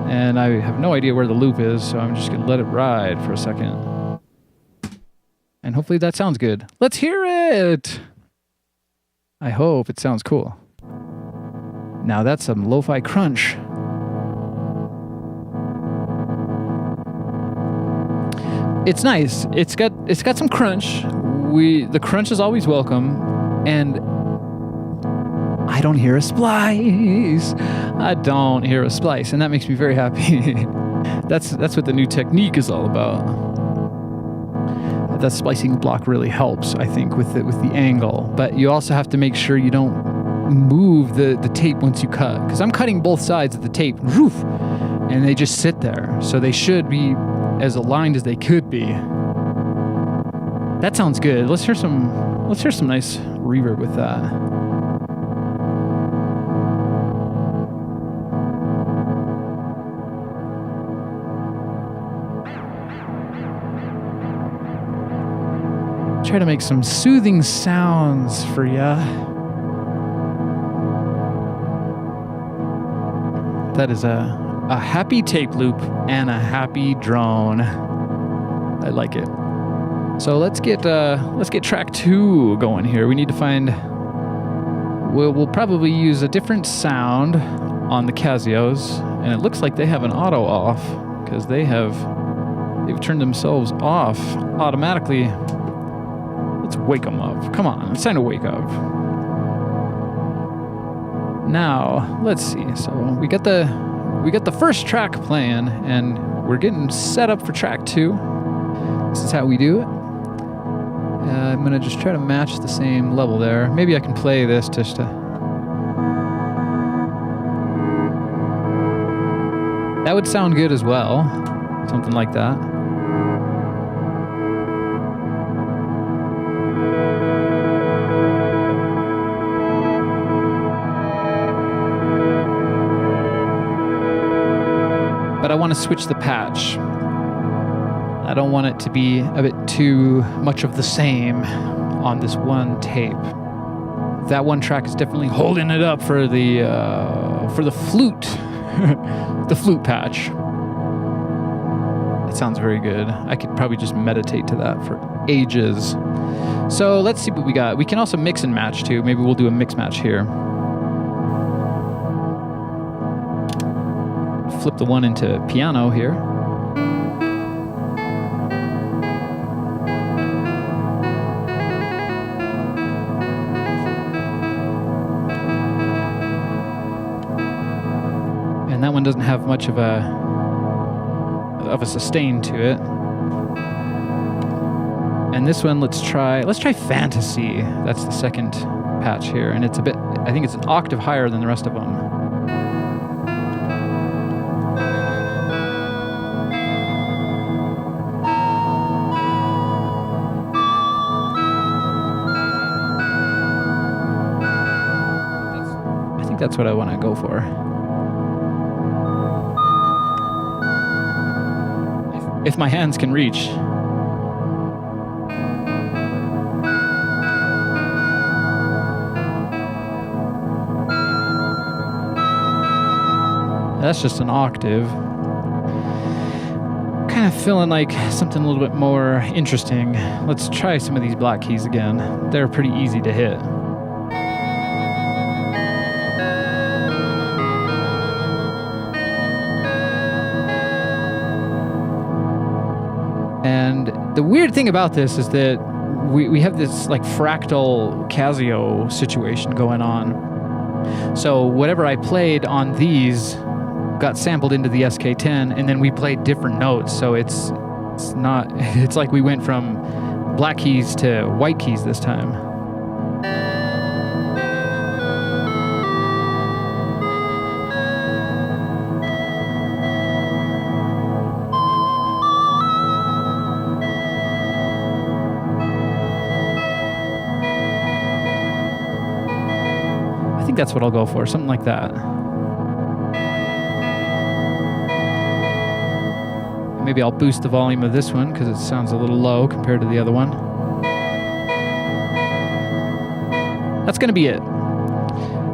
And I have no idea where the loop is, so I'm just going to let it ride for a second. And hopefully that sounds good. Let's hear it! I hope it sounds cool. Now that's some lo-fi crunch. It's nice. It's got some crunch. The crunch is always welcome, and I don't hear a splice. I don't hear a splice, and that makes me very happy. That's what the new technique is all about. That splicing block really helps, I think, with the angle. But you also have to make sure you don't move the tape once you cut, because I'm cutting both sides of the tape, woof, and they just sit there. So they should be as aligned as they could be. That sounds good. Let's hear some nice reverb with that. Try to make some soothing sounds for ya. That is a happy tape loop and a happy drone. I like it. So let's get track 2 going here. We need to find. We'll probably use a different sound on the Casios, and it looks like they have an auto off because they've turned themselves off automatically. Let's wake them up. Come on, it's time to wake up. Now, let's see. So we got the first track playing, and we're getting set up for track 2. This is how we do it. I'm going to just try to match the same level there. Maybe I can play this just to... That would sound good as well. Something like that. But I want to switch the patch. I don't want it to be a bit too much of the same on this one tape. That one track is definitely holding it up for the flute, the flute patch. That sounds very good. I could probably just meditate to that for ages. So let's see what we got. We can also mix and match too. Maybe we'll do a mix match here. Flip the one into piano here. And that one doesn't have much of a sustain to it. And this one, let's try fantasy. That's the second patch here, and it's I think it's an octave higher than the rest of them. That's what I want to go for. If my hands can reach. That's just an octave. Kind of feeling like something a little bit more interesting. Let's try some of these black keys again. They're pretty easy to hit. And the weird thing about this is that we have this like fractal Casio situation going on. So whatever I played on these got sampled into the SK10, and then we played different notes. So it's like we went from black keys to white keys this time. I think that's what I'll go for, something like that. Maybe I'll boost the volume of this one because it sounds a little low compared to the other one. That's going to be it.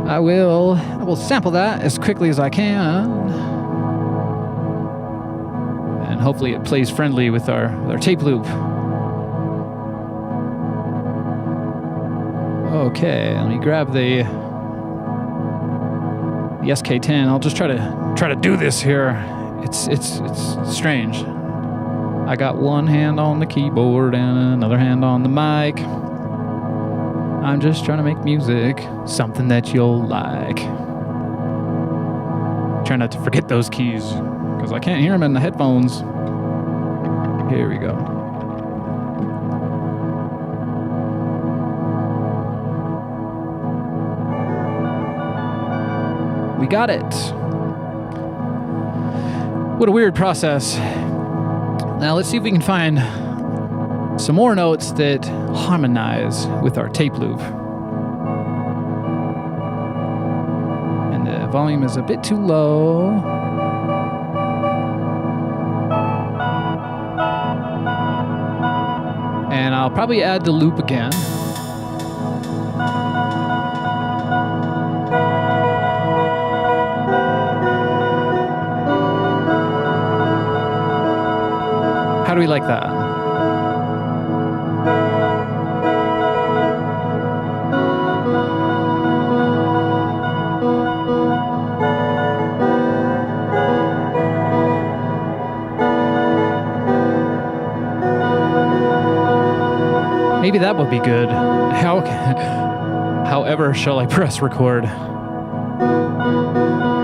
I will sample that as quickly as I can. And hopefully it plays friendly with our tape loop. Okay, let me grab the SK10. I'll just try to do this here. It's strange. I got one hand on the keyboard and another hand on the mic. I'm just trying to make music, something that you'll like. Try not to forget those keys because I can't hear them in the headphones. Here we go. We got it. What a weird process. Now let's see if we can find some more notes that harmonize with our tape loop. And the volume is a bit too low. And I'll probably add the loop again. How do we like that? Maybe that would be good. However, shall I press record?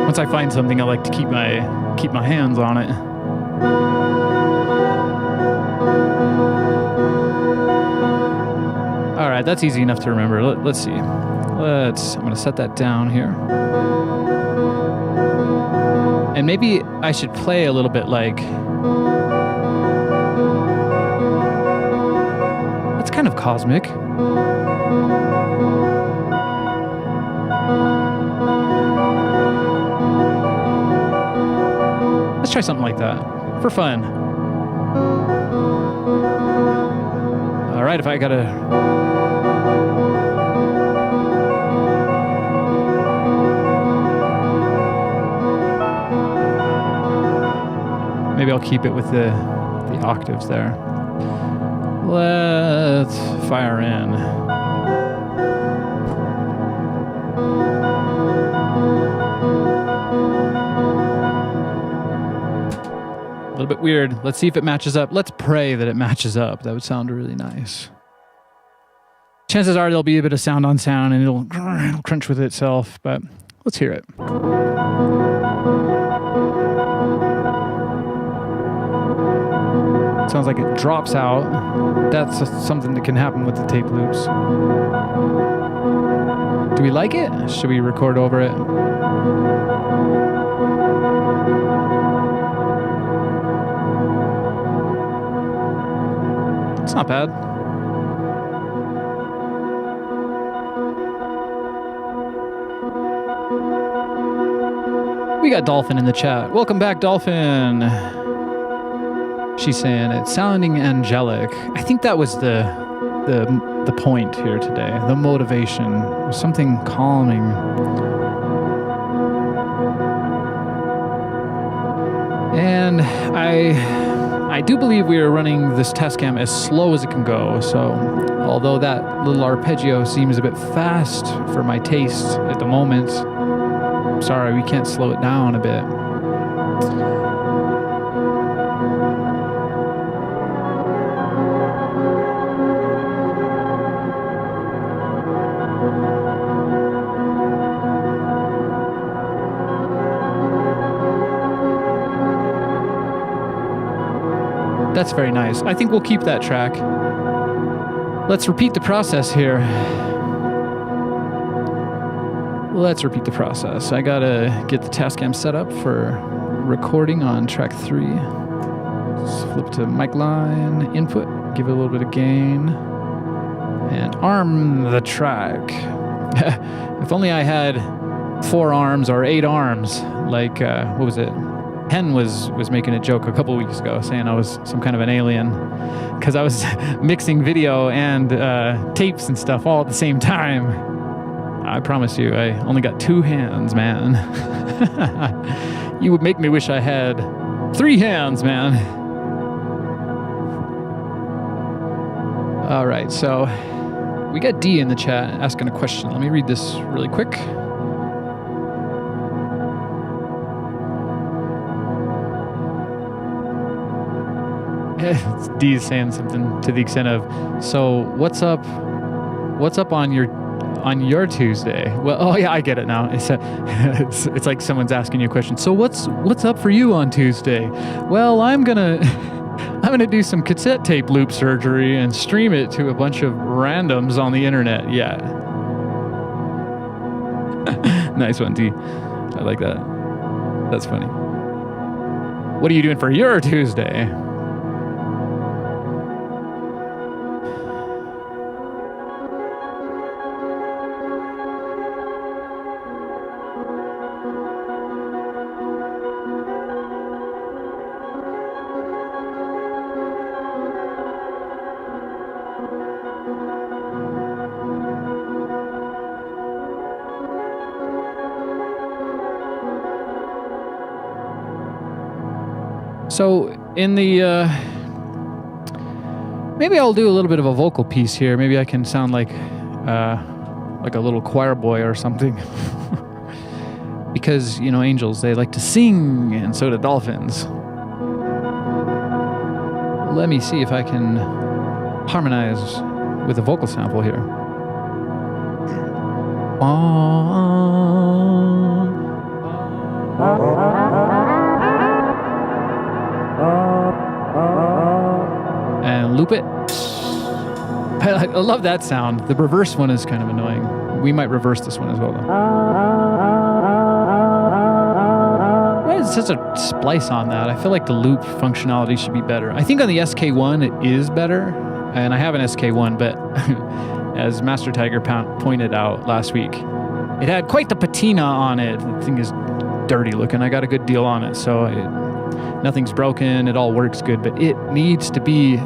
Once I find something, I like to keep my hands on it. All right, that's easy enough to remember. Let's see. I'm going to set that down here. And maybe I should play a little bit like... That's kind of cosmic. Let's try something like that for fun. All right, if I gotta... Maybe I'll keep it with the octaves there. Let's fire in. A little bit weird. Let's see if it matches up. Let's pray that it matches up. That would sound really nice. Chances are there'll be a bit of sound on sound and it'll crunch with itself, but let's hear it. Sounds like it drops out. That's something that can happen with the tape loops. Do we like it? Should we record over it? It's not bad. We got Dolphin in the chat. Welcome back, Dolphin. She's saying it's sounding angelic. I think that was the point here today. The motivation, something calming. And I do believe we are running this Tascam as slow as it can go. So although that little arpeggio seems a bit fast for my taste at the moment, sorry, we can't slow it down a bit. That's very nice. I think we'll keep that track. Let's repeat the process here. Let's repeat the process. I gotta get the Tascam set up for recording on track 3. Just flip to mic line, input, give it a little bit of gain, and arm the track. If only I had 4 arms or 8 arms, like, what was it? Hen was making a joke a couple weeks ago saying I was some kind of an alien because I was mixing video and tapes and stuff all at the same time. I promise you, I only got 2 hands, man. You would make me wish I had 3 hands, man. All right, so we got D in the chat asking a question. Let me read this really quick. D's saying something to the extent of, so what's up on your Tuesday? Well, oh yeah, I get it now. It's like someone's asking you a question. So what's up for you on Tuesday? Well, I'm gonna do some cassette tape loop surgery and stream it to a bunch of randoms on the internet. Yeah. Nice one, D. I like that. That's funny. What are you doing for your Tuesday? So in the, maybe I'll do a little bit of a vocal piece here. Maybe I can sound like a little choir boy or something. Because, you know, angels, they like to sing, and so do dolphins. Let me see if I can harmonize with a vocal sample here. And loop it. I love that sound. The reverse one is kind of annoying. We might reverse this one as well, though. Why is such a splice on that? I feel like the loop functionality should be better. I think on the SK1 it is better, and I have an SK1, but as Master Tiger pointed out last week, it had quite the patina on it. The thing is dirty looking. I got a good deal on it, so nothing's broken. It all works good, but it needs to be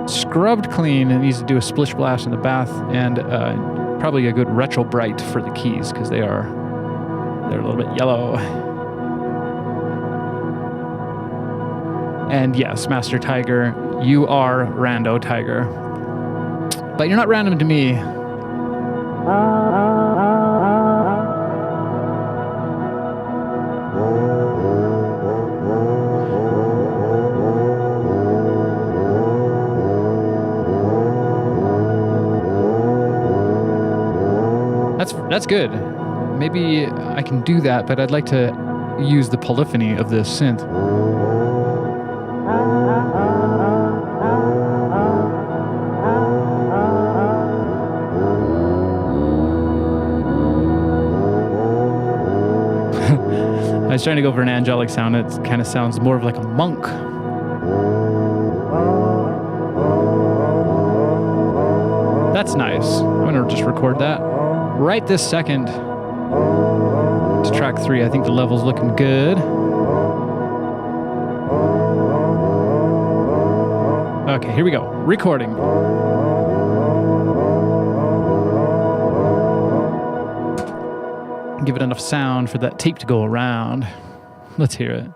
scrubbed clean. It needs to do a splish splash in the bath, and probably a good retro bright for the keys, because they're a little bit yellow. And yes, Master Tiger, you are Rando Tiger, but you're not random to me. That's good. Maybe I can do that, but I'd like to use the polyphony of this synth. I was trying to go for an angelic sound. It kind of sounds more of like a monk. That's nice. I'm going to just record that right this second to track 3. I think the level's looking good. Okay, here we go. Recording. Give it enough sound for that tape to go around. Let's hear it.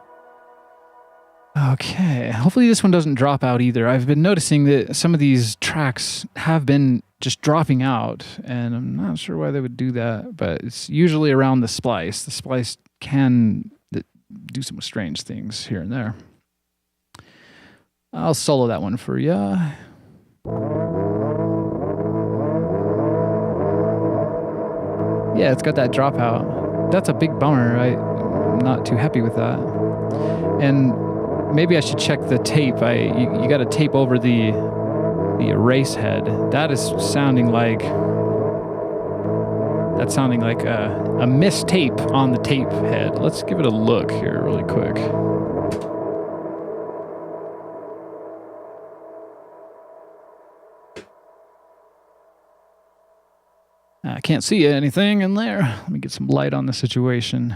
Okay, hopefully this one doesn't drop out either. I've been noticing that some of these tracks have been just dropping out, and I'm not sure why they would do that, but it's usually around the splice. The splice can do some strange things here and there. I'll solo that one for ya. Yeah, it's got that dropout. That's a big bummer. I'm not too happy with that. And maybe I should check the tape. You got to tape over the erase head. That is sounding like a mistape on the tape head. Let's give it a look here really quick. I can't see anything in there. Let me get some light on the situation.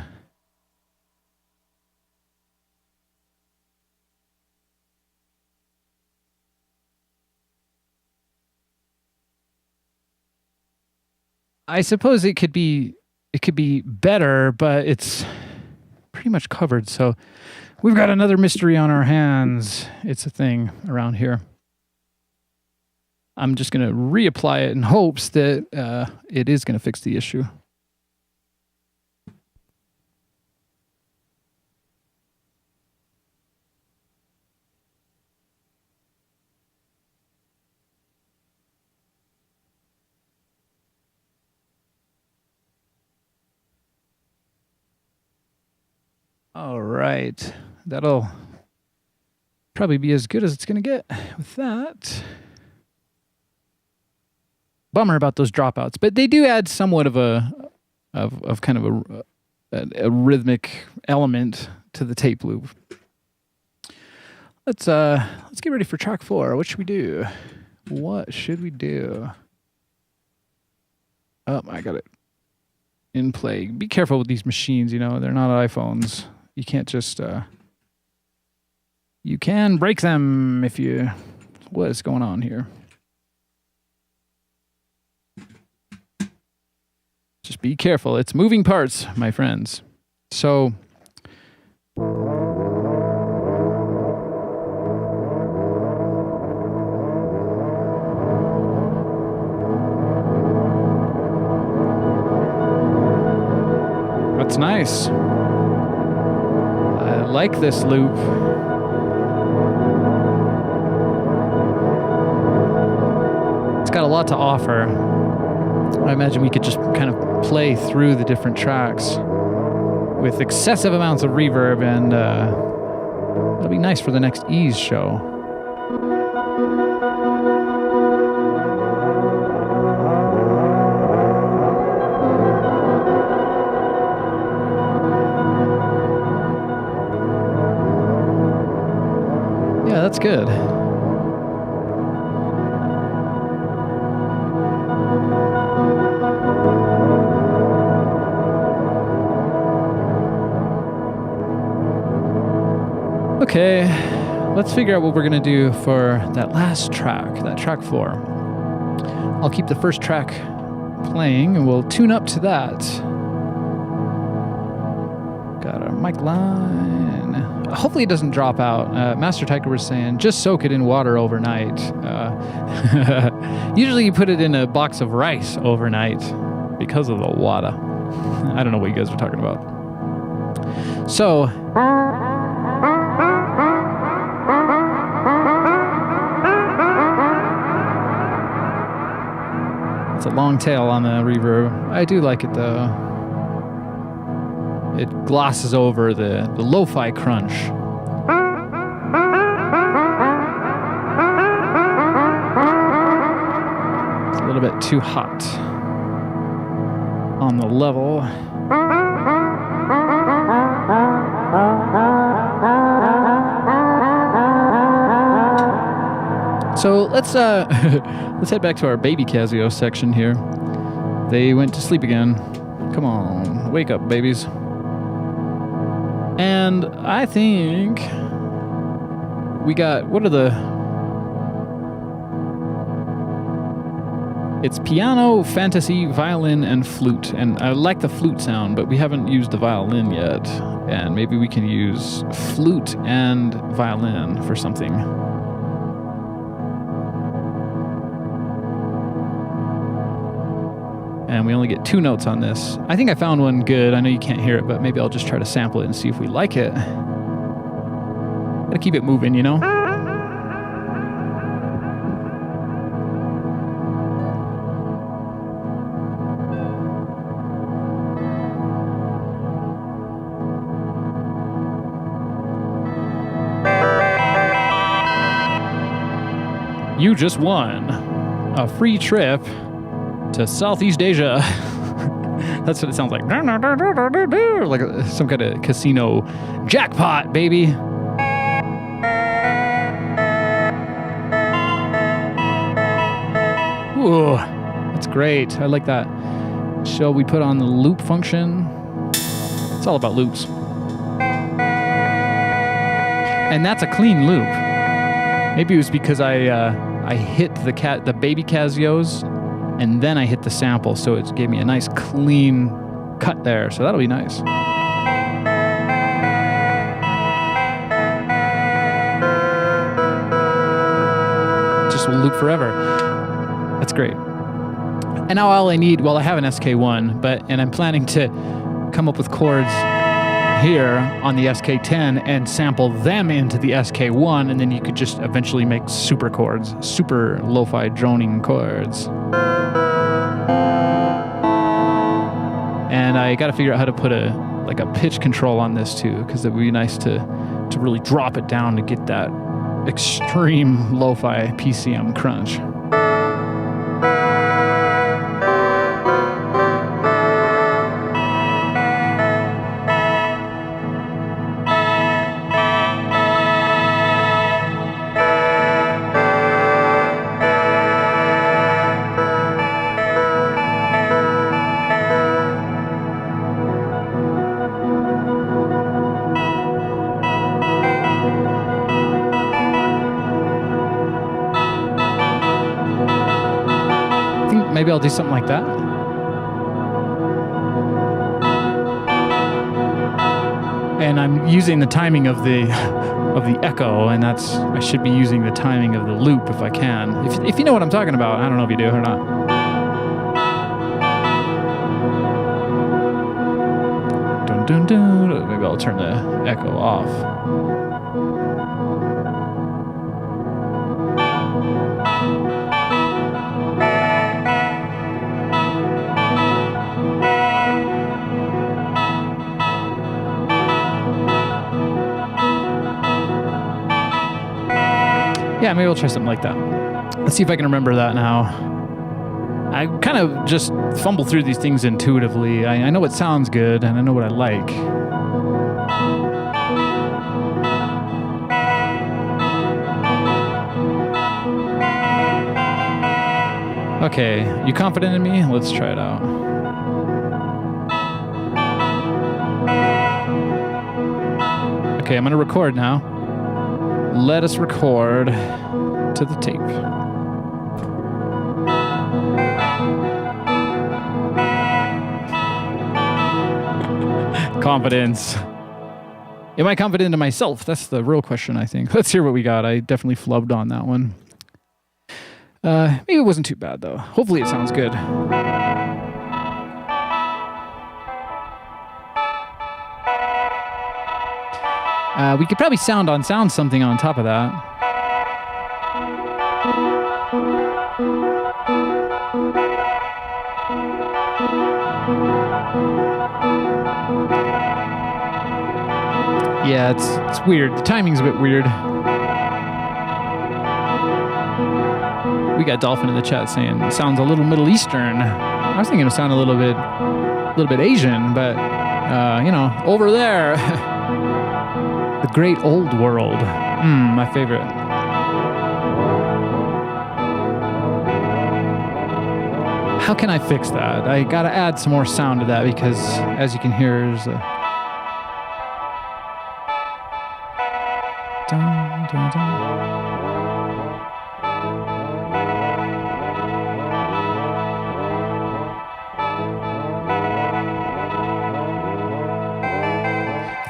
I suppose it could be better, but it's pretty much covered. So we've got another mystery on our hands. It's a thing around here. I'm just going to reapply it in hopes that it is going to fix the issue. All right. That'll probably be as good as it's going to get with that. Bummer about those dropouts, but they do add somewhat of a rhythmic element to the tape loop. Let's get ready for track 4. What should we do? What should we do? Oh, I got it in play. Be careful with these machines, you know, they're not iPhones. You can't just you can break them if you... What is going on here? Just be careful. It's moving parts, my friends. So, that's nice. I like this loop. It's got a lot to offer. I imagine we could just kind of play through the different tracks with excessive amounts of reverb, and it'll be nice for the next Ease show. Yeah, that's good. Okay, let's figure out what we're going to do for that last track, that track 4. I'll keep the first track playing and we'll tune up to that. Got our mic line. Hopefully it doesn't drop out. Master Tiger was saying, just soak it in water overnight. Usually you put it in a box of rice overnight because of the water. I don't know what you guys are talking about. So... It's a long tail on the reverb. I do like it though. It glosses over the lo-fi crunch. It's a little bit too hot on the level. So let's head back to our baby Casio section here. They went to sleep again. Come on, wake up, babies. And I think we got, what are the... It's piano, fantasy, violin, and flute. And I like the flute sound, but we haven't used the violin yet. And maybe we can use flute and violin for something. And we only get 2 notes on this. I think I found one good. I know you can't hear it, but maybe I'll just try to sample it and see if we like it. Gotta keep it moving, you know? You just won a free trip to Southeast Asia. That's what it sounds like. Like some kind of casino jackpot, baby. Ooh, that's great. I like that. Shall we put on the loop function? It's all about loops. And that's a clean loop. Maybe it was because I hit the baby Casios and then I hit the sample, so it gave me a nice clean cut there. So that'll be nice. Just will loop forever. That's great. And now all I need, well, I have an SK1, and I'm planning to come up with chords here on the SK10 and sample them into the SK1, and then you could just eventually make super chords, super lo-fi droning chords. And I got to figure out how to put a pitch control on this too, because it would be nice to really drop it down to get that extreme lo-fi PCM crunch. Maybe I'll do something like that. And I'm using the timing of the echo, and I should be using the timing of the loop if I can. If you know what I'm talking about. I don't know if you do or not. Dun, dun, dun. Maybe I'll turn the echo off. Yeah, maybe we'll try something like that. Let's see if I can remember that now. I kind of just fumble through these things intuitively. I know what sounds good, and I know what I like. Okay, you confident in me? Let's try it out. Okay, I'm going to record now. Let us record to the tape. Confidence. Am I confident in myself? That's the real question, I think. Let's hear what we got. I definitely flubbed on that one. Maybe it wasn't too bad, though. Hopefully it sounds good. We could probably sound something on top of that. Yeah, it's weird. The timing's a bit weird. We got Dolphin in the chat saying it sounds a little Middle Eastern. I was thinking it would sound a little bit Asian, but over there. The great old world. My favorite. How can I fix that? I gotta add some more sound to that because, as you can hear, there's a... Dun, dun, dun.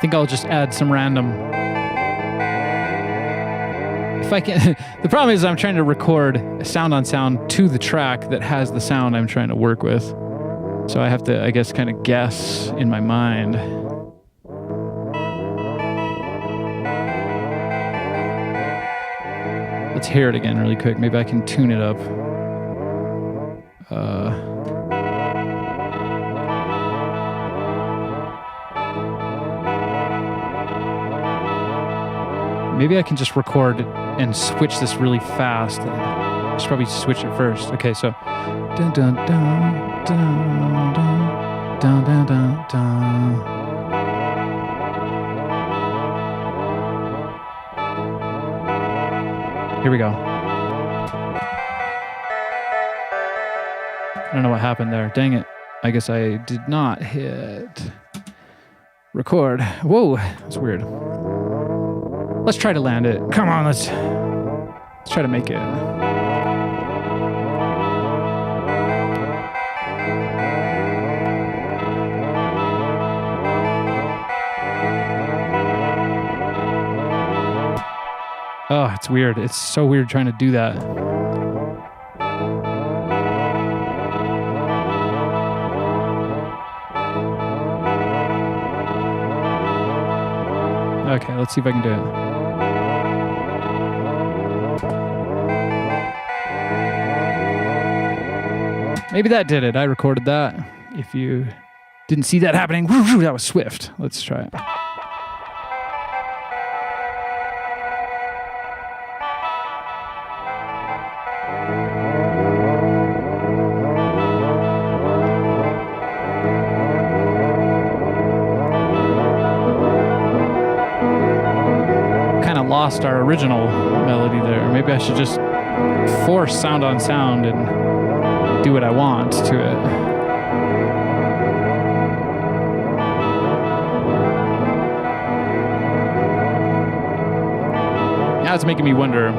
think I'll just add some random. If I can, the problem is I'm trying to record sound on sound to the track that has the sound I'm trying to work with. So I have to, I guess, kind of guess in my mind. Let's hear it again really quick. Maybe I can tune it up. Maybe I can just record and switch this really fast. I should probably switch it first. Okay, so dun dun dun dun dun dun dun dun dun. Here we go. I don't know what happened there. Dang it. I guess I did not hit record. Whoa, that's weird. Let's try to land it. Come on, let's try to make it. Oh, it's weird. It's so weird trying to do that. Okay, let's see if I can do it. Maybe that did it. I recorded that. If you didn't see that happening, that was swift. Let's try it. Kind of lost our original melody there. Maybe I should just force sound on sound and do what I want to it. Now it's making me wonder,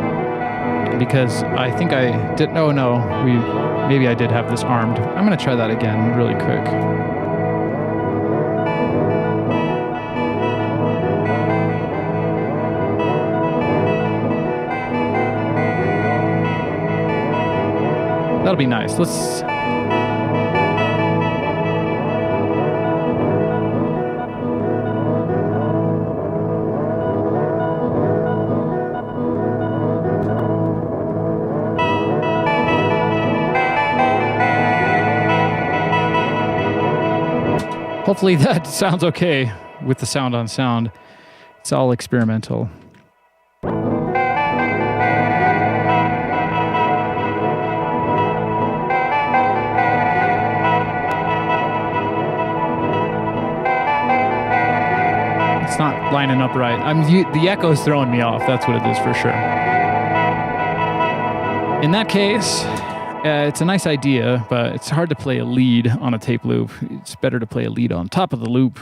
because I think I did. Oh no, maybe I did have this armed. I'm gonna try that again really quick. That'll be nice. Let's... Hopefully that sounds okay with the sound on sound. It's all experimental. It's not lining up right. The echo's throwing me off. That's what it is for sure. In that case, it's a nice idea, but it's hard to play a lead on a tape loop. It's better to play a lead on top of the loop.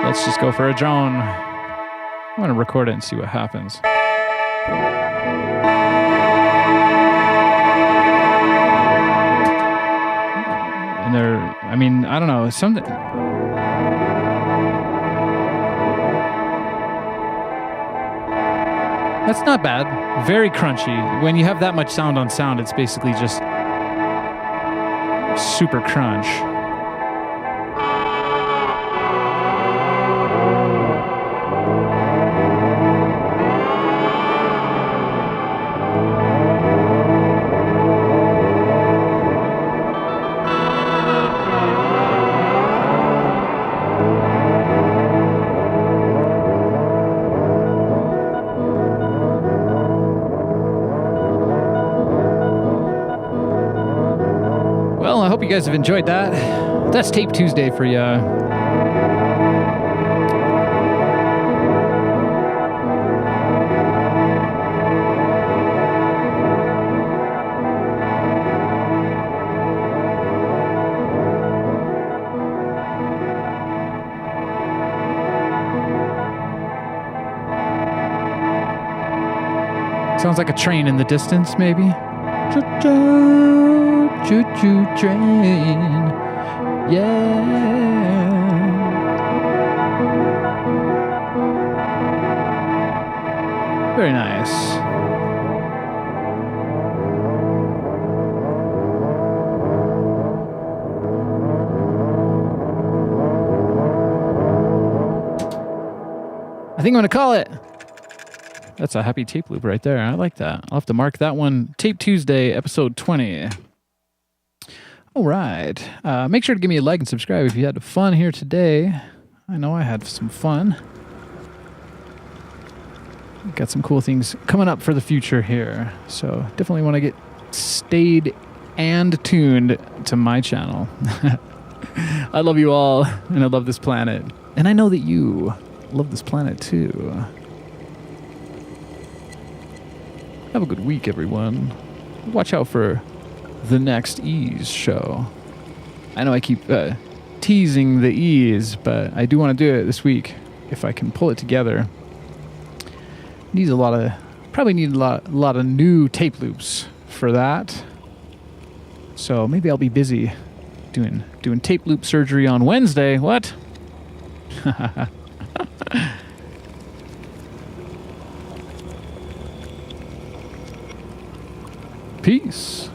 Let's just go for a drone. I'm going to record it and see what happens. And I don't know, something... That's not bad. Very crunchy. When you have that much sound on sound, it's basically just super crunch. I hope you guys have enjoyed that. That's Tape Tuesday for you. Sounds like a train in the distance, maybe. Choo-choo, choo-choo train. Yeah. Very nice. I think I'm going to call it. That's a happy tape loop right there. I like that. I'll have to mark that one. Tape Tuesday, episode 20. All right. Make sure to give me a like and subscribe if you had fun here today. I know I had some fun. Got some cool things coming up for the future here. So definitely want to get stayed and tuned to my channel. I love you all, and I love this planet. And I know that you love this planet too. Have a good week, everyone. Watch out for the next Ease show. I know I keep teasing the Ease, but I do want to do it this week if I can pull it together. Needs a lot of, probably need a lot of new tape loops for that. So maybe I'll be busy doing tape loop surgery on Wednesday. What? Peace.